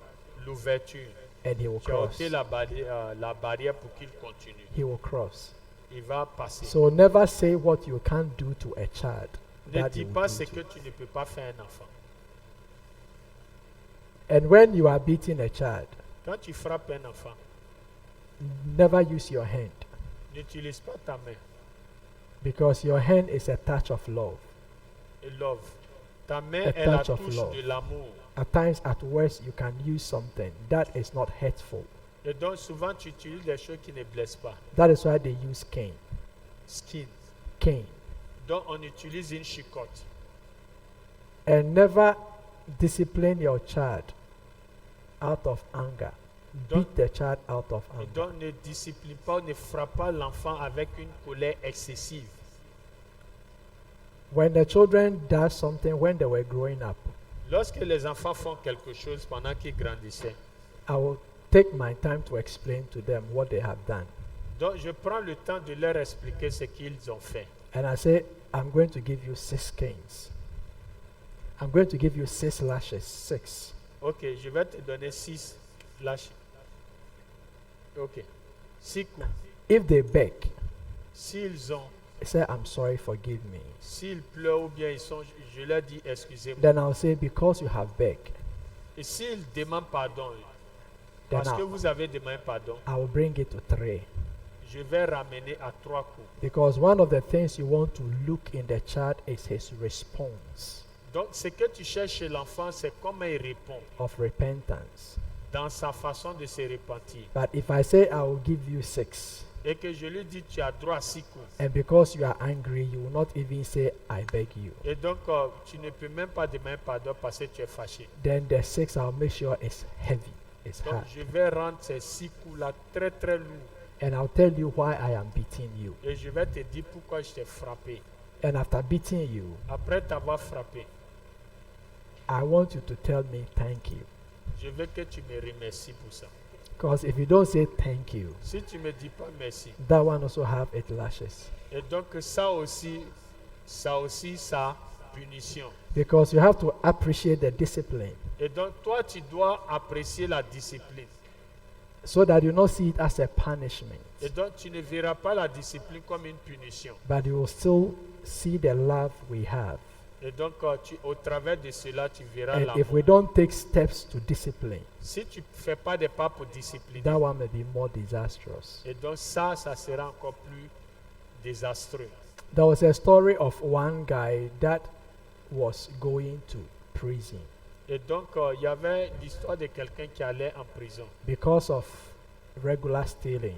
l'ouverture.
And he will
Tu as
cross.
ôté la barrière pour qu'il continue.
He will cross.
Il va passer.
So never say what you can't do to a child.
Ne
that
dis
he will
pas
do
ce
to
que tu ne peux pas faire à un enfant.
And when you are beating a child,
Quand tu frappes un enfant,
never use your hand
n'utilise pas ta main
because your hand is a touch of love.
et love. Ta main
A
est la
touch of
touche
love.
de l'amour.
At times, at worst, you can use something that is not hurtful.
Et donc souvent tu utilises des choses qui ne blessent pas.
That is why they use cane.
Skin.
Cane.
Donc on utilise une chicotte.
And never discipline your child out of anger.
Don't-
Beat the child out of
Et
anger.
donc ne discipline pas, ne frappe pas l'enfant avec une colère excessive.
When the children did something when they were growing up,
Lorsque les enfants font quelque chose pendant qu'ils grandissaient,
I will take my time to explain to them what they have done.
donc je prends le temps de leur expliquer ce qu'ils ont fait.
And I say, I'm going to give you 6 canes. I'm going to give you 6 lashes. 6.
Ok, je vais te donner 6 lâches. Ok. 6 coups.
If they beg,
S'ils ont,
say, I'm sorry, forgive me.
s'ils pleurent ou bien ils sont, je leur dis excusez-moi.
Then I'll say, because you have begged,
Et s'ils demandent pardon,
then
parce que vous avez demandé pardon,
I will bring it to 3.
je vais ramener à 3 coups.
Because one of the things you want to look in the child is his response
Donc ce que tu cherches chez l'enfant, c'est comment il répond
of repentance.
dans sa façon de se repentir.
But if I say I will give you 6,
Et que je lui dis, tu as droit à 6 coups.
and because you are angry, you will not even say, I beg you,
Et donc, tu ne peux même pas demander pardon parce que tu es fâché.
then the 6 I'll make sure it's heavy, it's
Donc,
hard.
je vais rendre ces 6 coups-là très très lourds.
And I'll tell you why I am beating you.
Et je vais te dire pourquoi je t'ai frappé.
And after beating you,
Après t'avoir frappé,
I want you to tell me thank you.
je veux que tu me remercies pour ça.
Because if you don't say thank you,
Si tu ne me dis pas merci.
that one also have 8 lashes.
Et donc, ça aussi sa punition.
Because you have to appreciate the discipline
Et donc, toi, tu dois apprécier la discipline.
so that you not see it as a punishment,
Et donc, tu ne verras pas la discipline comme une punition.
but you will still see the love we have.
Et donc, au travers de cela, tu verras
And if we
l'amour.
don't take steps to discipline,
Si tu ne fais pas des pas pour discipliner,
that one may be more disastrous.
et donc ça sera encore plus désastreux.
There was a story of one guy that was going to prison
Et donc, il y avait l'histoire de quelqu'un qui allait en prison.
because of regular stealing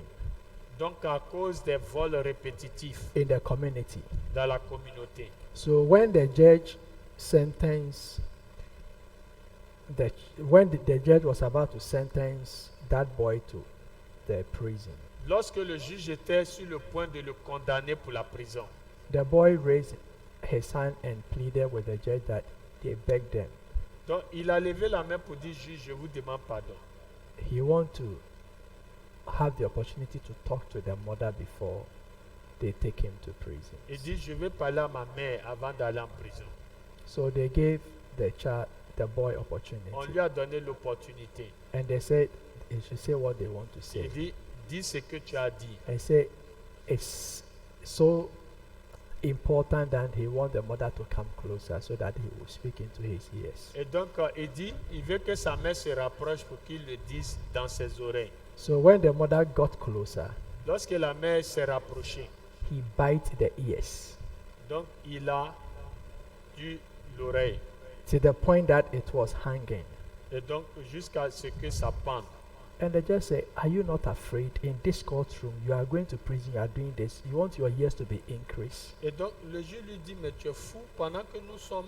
Donc, à cause des vols répétitifs
in the community.
dans la communauté.
So when the judge sentenced the judge was about to sentence that boy to the prison,
Lorsque le juge était sur le point de le condamner pour la prison,
the boy raised his hand and pleaded with the judge that they begged them.
donc il a levé la main pour dire, juge, je vous demande pardon.
He want to have the opportunity to talk to the mother before they take him to prison.
Il dit, je vais parler à ma mère avant d'aller en prison.
So they gave the boy
On
opportunity,
lui a donné l'opportunité.
and they said he should say what they want to
Il
say.
dit, dis ce que tu as dit.
I say it's so important that he want the mother to come closer so that he will speak into his ears.
Et donc, il dit, il veut que sa mère se rapproche pour qu'il le dise dans ses oreilles.
So when the mother got closer,
Lorsque la mère s'est rapprochée,
he bit the ears
donc il a tué l'oreille.
to the point that it was hanging.
Et donc jusqu'à ce que ça pende.
And the judge said, "Are you not afraid? In this courtroom, you are going to prison, you are doing this. You want your years to be increased."
Et donc le juge lui dit, mais tu es fou, pendant que nous sommes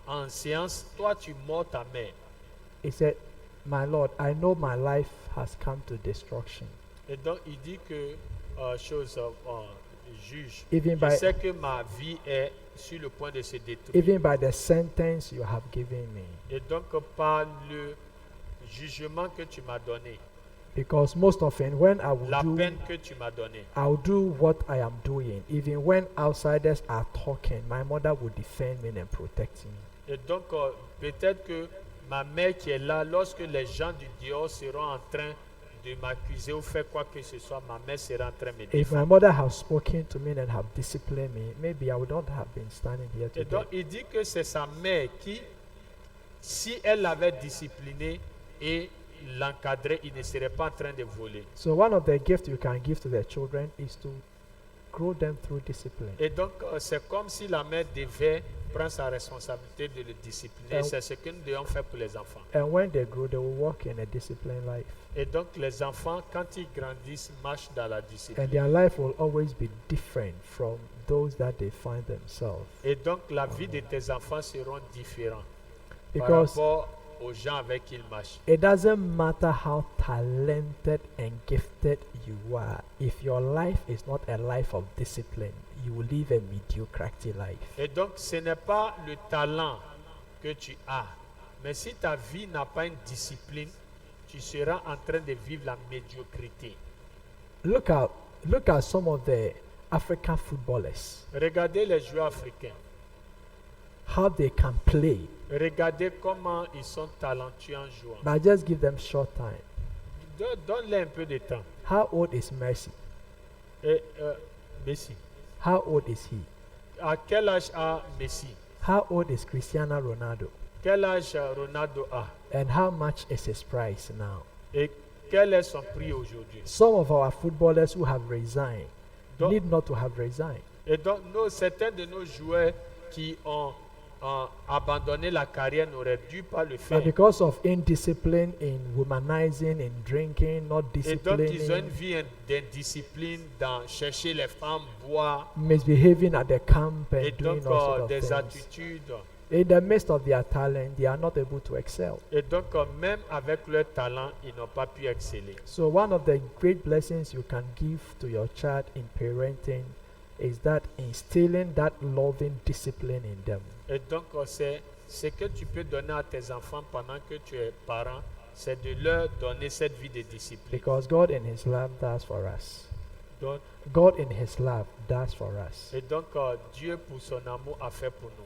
en séance, toi tu mords ta mère.
He said, "My Lord, I know my life has come to destruction.
Et donc il dit que, juge,
Even
je
by,
sais que ma vie est sur le point de se détruire.
even by the sentence you have given me.
Et donc par le jugement que tu m'as donné,
Because most often when
la peine que tu m'as donnée,
I'll do what I am doing. Even when outsiders are talking, my mother will defend me and protect me."
et donc peut-être que ma mère qui est là, lorsque les gens du dehors seront en train de m'accuser ou faire quoi que ce soit, ma mère sera en train de me
If my
défendre.
mother has spoken to me and have disciplined me, maybe I would not have been standing here
Et
today.
donc il dit que c'est sa mère qui, si elle l'avait discipliné et l'encadré, il ne serait pas en train de voler.
So one of the gifts you can give to the children is to grow them through discipline.
Et donc c'est comme si la mère devait prendre sa responsabilité de le discipliner. C'est ce que nous devons faire pour les enfants.
And when they grow, they will walk in a disciplined life.
Et donc les enfants, quand ils grandissent, marchent dans la
And
discipline.
their life will always be different from those that they find themselves.
Et donc la vie de tes enfants seront différentes par
Because
rapport aux gens avec qui ils marchent.
it doesn't matter how talented and gifted you are. If your life is not a life of discipline, you will live a mediocrity life.
Et donc ce n'est pas le talent que tu as, mais si ta vie n'a pas une discipline, tu seras en train de vivre la médiocrité.
Look at some of the African footballers,
Regardez les joueurs africains.
how they can play,
Regardez comment ils sont talentueux en jouant.
but just give them short time.
Donne-les un peu de temps.
How old is Messi?
Et Messi.
How old is he?
À quel âge a Messi?
How old is Cristiano Ronaldo?
Quel âge Ronaldo a?
And how much is his price now?
Et quel est son prix aujourd'hui?
Some of our footballers who have resigned
Donc-
need not to have resigned.
Et donc, certains de nos joueurs qui ont abandonné la carrière n'auraient dû pas le
But
faire.
because of indiscipline in womanizing, in drinking, not
Et donc, ils ont une
disciplining,
vie d'indiscipline dans chercher les femmes, boire,
misbehaving at the camp
et
and doing
donc
all sorts of
des
things.
attitudes.
In the midst of their talent, they are not able to excel.
Et donc, même avec leur talent, ils n'ont pas pu exceller.
So one of the great blessings you can give to your child in parenting is that instilling that loving discipline in them.
Et donc, c'est ce que tu peux donner à tes enfants pendant que tu es parent, c'est de leur donner cette vie de discipline.
Because God in His love does for us.
Donc,
God in His love does for us.
et donc, Dieu, pour son amour, a fait pour nous.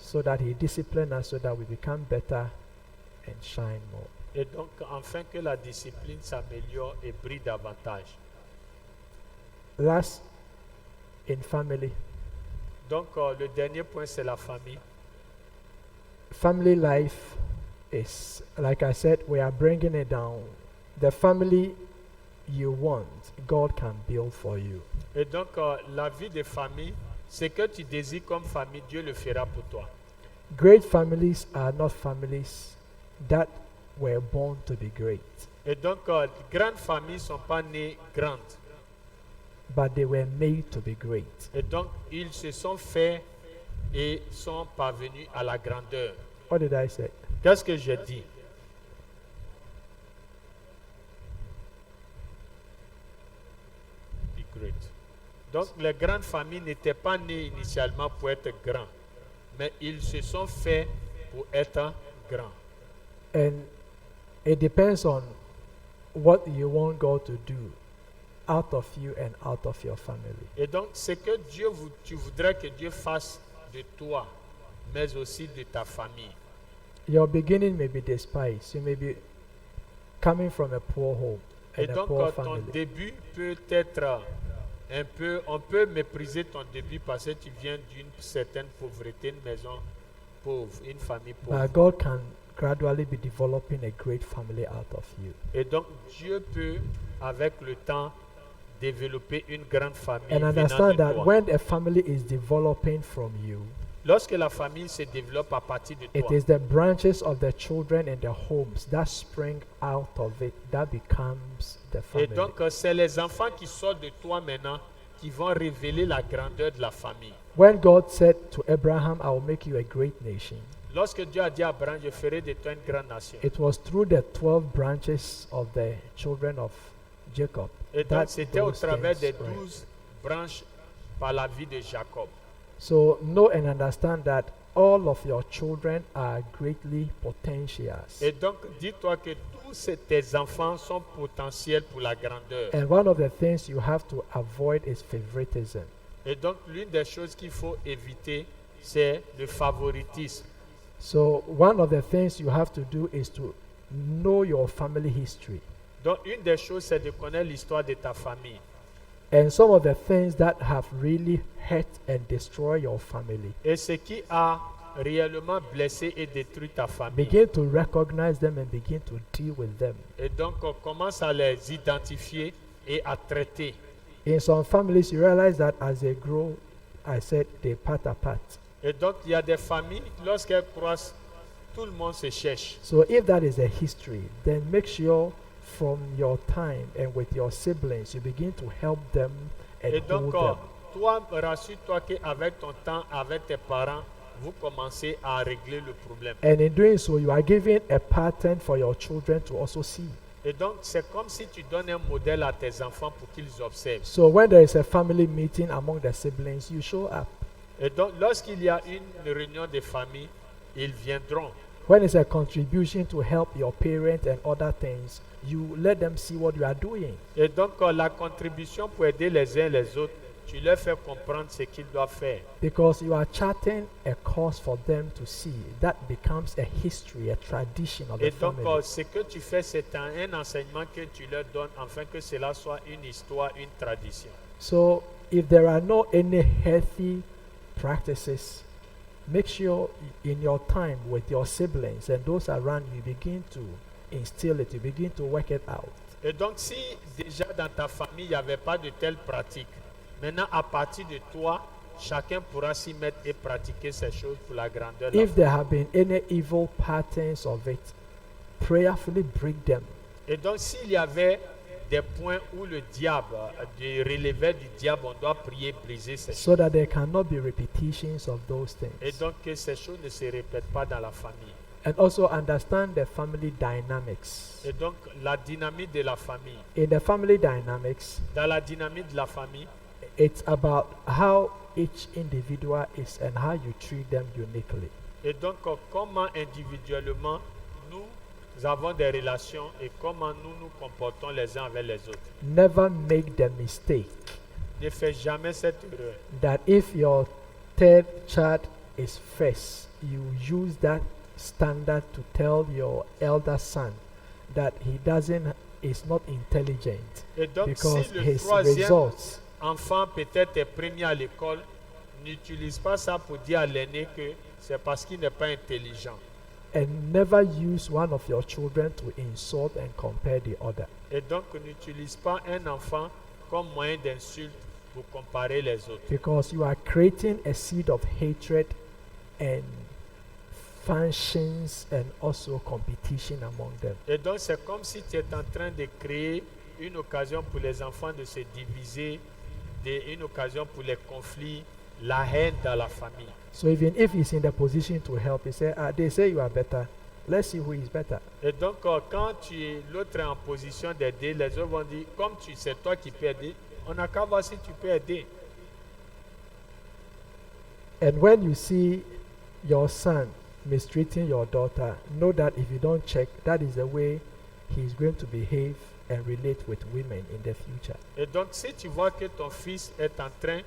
So that He disciplines us so that we become better and shine more.
Et donc, afin que la discipline s'améliore et brille davantage.
Last, in family.
Donc, le dernier point, c'est la famille.
Family life is, like I said, we are bringing it down. The family you want, God can build for you.
Et donc, la vie de famille, ce que tu désires comme famille, Dieu le fera pour toi.
Great families are not families that were born to be great,
Et donc, grandes familles ne sont pas nées grandes.
but they were made to be great.
Et donc, ils se sont faits et sont parvenus à la grandeur.
What did I say?
Qu'est-ce que j'ai dit? Be great. Donc, les grandes familles n'étaient pas nées initialement pour être grands, mais ils se sont faits pour être grands.
And it depends on what you want God to do out of you and out of your family.
Et donc, ce que tu voudrais que Dieu fasse de toi, mais aussi de ta famille.
Your beginning may be despised. You may be coming from a poor home
Et
and a
donc,
poor
ton
family.
début peut être un peu, on peut mépriser ton début parce que tu viens d'une certaine pauvreté, une maison pauvre, une famille pauvre.
But God can gradually be developing a great family out of you.
Et donc, Dieu peut, avec le temps, développer une grande famille
And
venant de
understand that
toi.
when a family is developing from you,
Lorsque la famille se développe à partir de
it
toi,
is the branches of the children in the homes that spring out of it that becomes the
et
family.
donc c'est les enfants qui sortent de toi maintenant qui vont révéler la grandeur de la famille.
When God said to Abraham, I will make you a great nation,
Lorsque Dieu a dit à Abraham, je ferai de toi une grande nation.
it was through the 12 branches of the children of Jacob.
Et donc
that
c'était au
those
travers
things
des
sprang.
12 branches par la vie de Jacob.
So know and understand that all of your children are greatly potentials.
Et donc dis-toi que tes enfants sont potentiels pour la grandeur.
And one of the things you have to avoid is favoritism.
Et donc l'une des choses qu'il faut éviter, c'est le favoritisme.
So one of the things you have to do is to know your family history.
Donc une des choses, c'est de connaître l'histoire de ta famille.
And some of the things that have really hurt and destroyed your family.
Et ce qui a réellement blessé et détruit ta famille.
Begin to recognize them and begin to deal with them.
Et donc on commence à les identifier et à traiter.
In some families, you realize that as they grow, I said they part apart.
Et donc il y a des familles, lorsqu'elles croissent, tout le monde se cherche.
So if that is a history, then make sure from your time and with your siblings, you begin to help them and
Et donc,
hold them.
toi, rassure-toi qu'avec ton temps, avec tes parents, vous commencez à régler le problème.
And in doing so, you are giving a pattern for your children to also see.
Et donc, c'est comme si tu donnes un modèle à tes enfants pour qu'ils observent.
So when there is a family meeting among the siblings, you show up.
Et donc, lorsqu'il y a une réunion de famille, ils viendront.
When it's a contribution to help your parents and other things, you let them see what you are doing.
Et donc, la contribution pour aider les uns les autres, tu leur fais comprendre ce qu'ils doivent faire.
Because you are charting a course for them to see. That becomes a history, a tradition of the
Et donc,
family.
ce que tu fais, c'est un enseignement que tu leur donnes afin que cela soit une histoire, une tradition.
So if there are no any healthy practices, make sure in your time with your siblings and those around you begin to instill it, you begin to work it out.
Et donc, si déjà dans ta famille, il n'y avait pas de telles pratiques, maintenant, à partir de toi, chacun pourra s'y mettre et pratiquer ces choses pour la grandeur de la
If there have been any evil patterns of it, prayerfully break them.
Et donc, s'il y avait des points où le diable, des relevés du diable, on doit prier, briser ces choses.
So that there cannot be repetitions of those
Et
things.
donc, que ces choses ne se répètent pas dans la famille.
And also understand the family dynamics.
Et donc, la dynamique de la famille.
In the family dynamics,
Dans la dynamique de la famille,
it's about how each individual is and how you treat them uniquely.
et donc, comment individuellement nous avons des relations et comment nous nous comportons les uns avec les autres.
Never make the mistake
Ne fais jamais cette erreur.
that if your third child is first, you use that standard to tell your elder son that is not intelligent
Et donc,
because
si le
his
troisième
results
enfant peut-être est premier à l'école, n'utilise pas ça pour dire à l'aîné que c'est parce qu'il n'est pas intelligent.
and never use one of your children to insult and compare the other.
Et donc, n'utilise pas un enfant comme moyen d'insulte pour comparer les autres.
Because you are creating a seed of hatred and functions and also competition among them.
Et donc, c'est comme si tu es en train de créer une occasion pour les enfants de se diviser, une occasion pour les conflits, la haine dans la famille.
So even if he's in the position to help, they say you are better. Let's see who is better.
Et donc, quand l'autre est en position d'aider, les autres vont dire, comme c'est toi qui peux aider, on n'a qu'à voir si tu peux aider.
And when you see your son mistreating your daughter, know that if you don't check, that is the way he's going to behave and relate with women in the future.
Et donc, si tu vois que ton fils est en train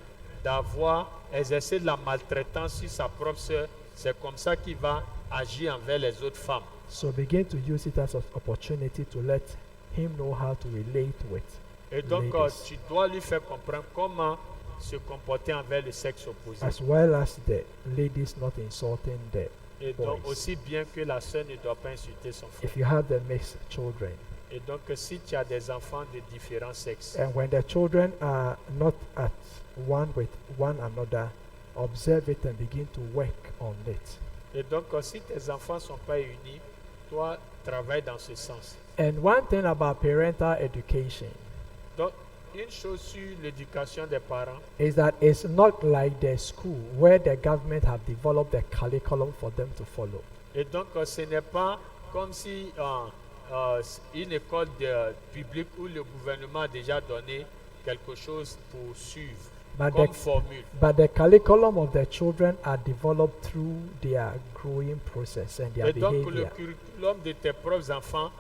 d'avoir exercé de la maltraitance sur sa propre soeur, c'est comme ça qu'il va agir envers les autres femmes.
So begin to use it as an opportunity to let him know how to relate with
Et donc,
ladies,
tu dois lui faire comprendre comment se comporter envers le sexe opposé.
as well as the ladies not insulting the
Et donc
boys.
aussi bien que la sœur ne doit pas insulter son frère.
If you have the mixed children,
Et donc si tu as des enfants de différents sexes,
and when the children are not at one with one another, observe it and begin to work on it.
et donc si tes enfants ne sont pas unis, toi travaille dans ce sens.
And one thing about parental education
Donc une chose sur l'éducation des parents,
is that it's not like the school where the government have developed a curriculum for them to follow.
et donc ce n'est pas comme si une école publique où le gouvernement a déjà donné quelque chose pour suivre
But
comme
the,
formule.
but the curriculum of the children are developed through their growing process and their
Et donc le
behavior.
curriculum de tes propres enfants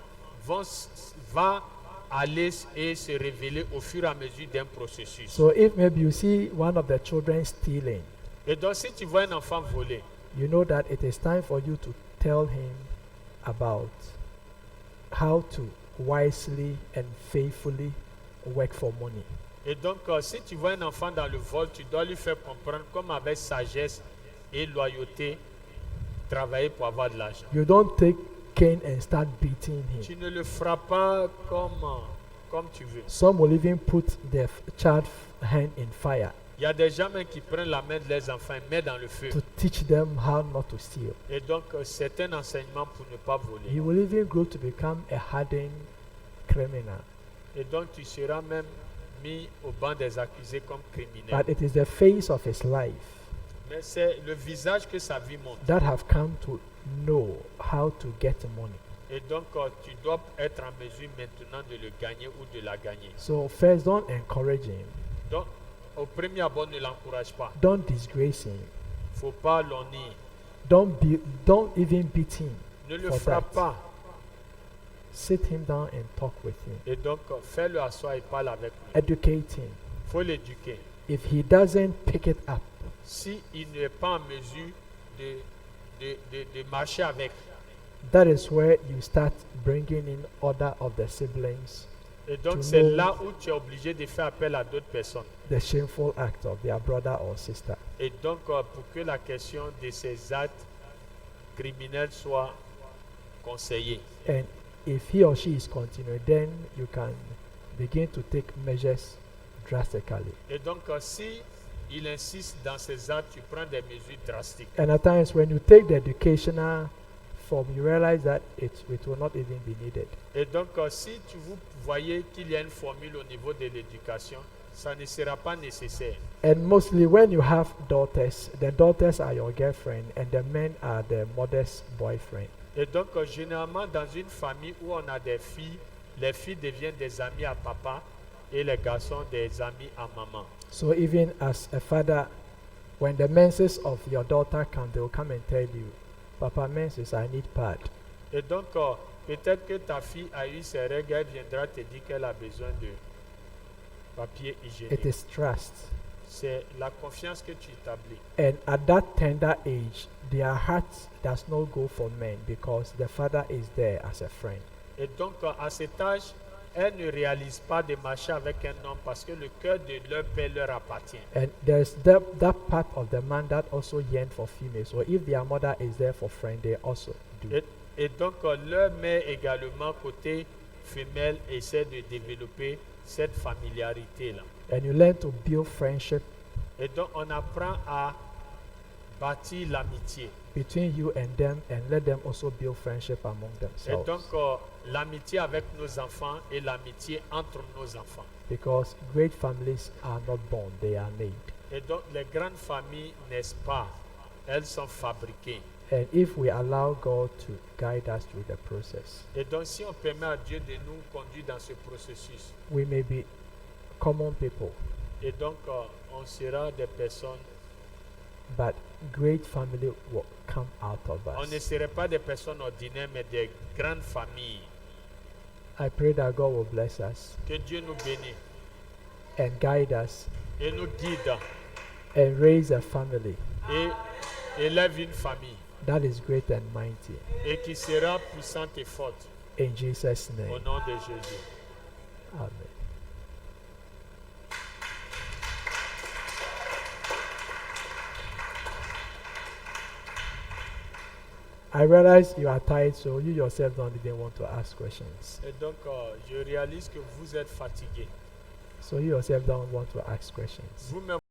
va aller et se révéler au fur et à mesure d'un processus.
So if maybe you see one of the children stealing,
Et donc si tu vois un enfant voler,
you know that it is time for you to tell him about how to wisely and faithfully work for money.
et donc si tu vois un enfant dans le vol, tu dois lui faire comprendre comment avec sagesse et loyauté travailler pour avoir de l'argent.
You don't take cane and start beating him.
Tu ne le feras pas comme tu veux.
Some will even put their child's hand in fire
Il y a des gens même qui prennent la main de leurs enfants et mettent dans le feu.
to teach them how not to steal.
Et donc c'est un enseignement pour ne pas voler.
He will even grow to become a hardened criminal.
Et donc tu seras même mis au banc des accusés comme criminel.
But it is the face of his life
Mais c'est le visage que sa vie montre.
that have come to know how to get money.
Et donc tu dois être en mesure maintenant de le gagner ou de la gagner.
So first, don't encourage him.
Donc au premier abord, ne l'encourage pas.
Don't disgrace him.
Faut pas l'honnir.
Don't even beat him.
Ne le
For
frappe
that.
pas.
Sit him down and talk with him.
Et donc fais-le asseoir et parle avec lui.
Educate him.
Faut l'éduquer.
If he doesn't pick it up,
Si il n'est pas en mesure de marcher avec,
that is where you start bringing in other of the siblings,
et donc
To
c'est
know-
là où tu es obligé de faire appel à d'autres personnes.
the shameful act of their brother or sister.
Et donc pour que la question de ces actes criminels soit conseillée.
And if he or she is continuing, then you can begin to take measures drastically.
Et donc si il insiste dans ces actes, tu prends des mesures drastiques.
And at times, when you take the educational form, you realize that it will not even be needed.
Et donc si vous voyez qu'il y a une formule au niveau de l'éducation, ça ne sera pas nécessaire.
And mostly when you have daughters, the daughters are your girlfriend and the men are the mother's boyfriend.
Et donc généralement dans une famille où on a des filles, les filles deviennent des amis à papa et les garçons des amis à maman.
So even as a father, when the menses of your daughter come, they will come and tell you, Papa, menses, I need pad.
Et donc peut-être que ta fille a eu ses règles, elle viendra te dire qu'elle a besoin de papier
It
hygiénique.
is trust.
C'est la confiance que tu établis.
And at that tender age, their heart does not go for men because the father is there as a friend.
Et donc à cet âge, elle ne réalise pas de marcher avec un homme parce que le cœur de leur père leur appartient.
And there's that part of the man that also yearn for females. So if their mother is there for friend, they also do.
Et donc leur mère également côté femelle essaie de développer cette familiarité-là.
And you learn to build friendship
Et donc on apprend à bâtir l'amitié.
between you and them and let them also build friendship among
Et
themselves.
donc l'amitié avec nos enfants et l'amitié entre nos enfants.
Because great families are not born, they are made.
Et donc les grandes familles, n'est-ce pas, elles sont fabriquées.
And if we allow God to guide us through the process,
Et donc si on permet à Dieu de nous conduire dans ce processus,
we may be common people,
et donc on sera des personnes,
but great family will come out of
on ne
us.
serait pas des personnes ordinaires, mais des grandes familles.
I pray that God will bless us
Que Dieu nous bénisse
and guide us
et nous guide
and raise a family
et élève une famille
that is great and mighty.
et qui sera puissante et forte
In Jesus'
au
name,
nom de Jésus.
amen. I realize you are tired, so you yourself don't even want to ask questions.
Et donc, je réalise que vous êtes fatigué.
So you yourself don't want to ask questions.
Vous-même,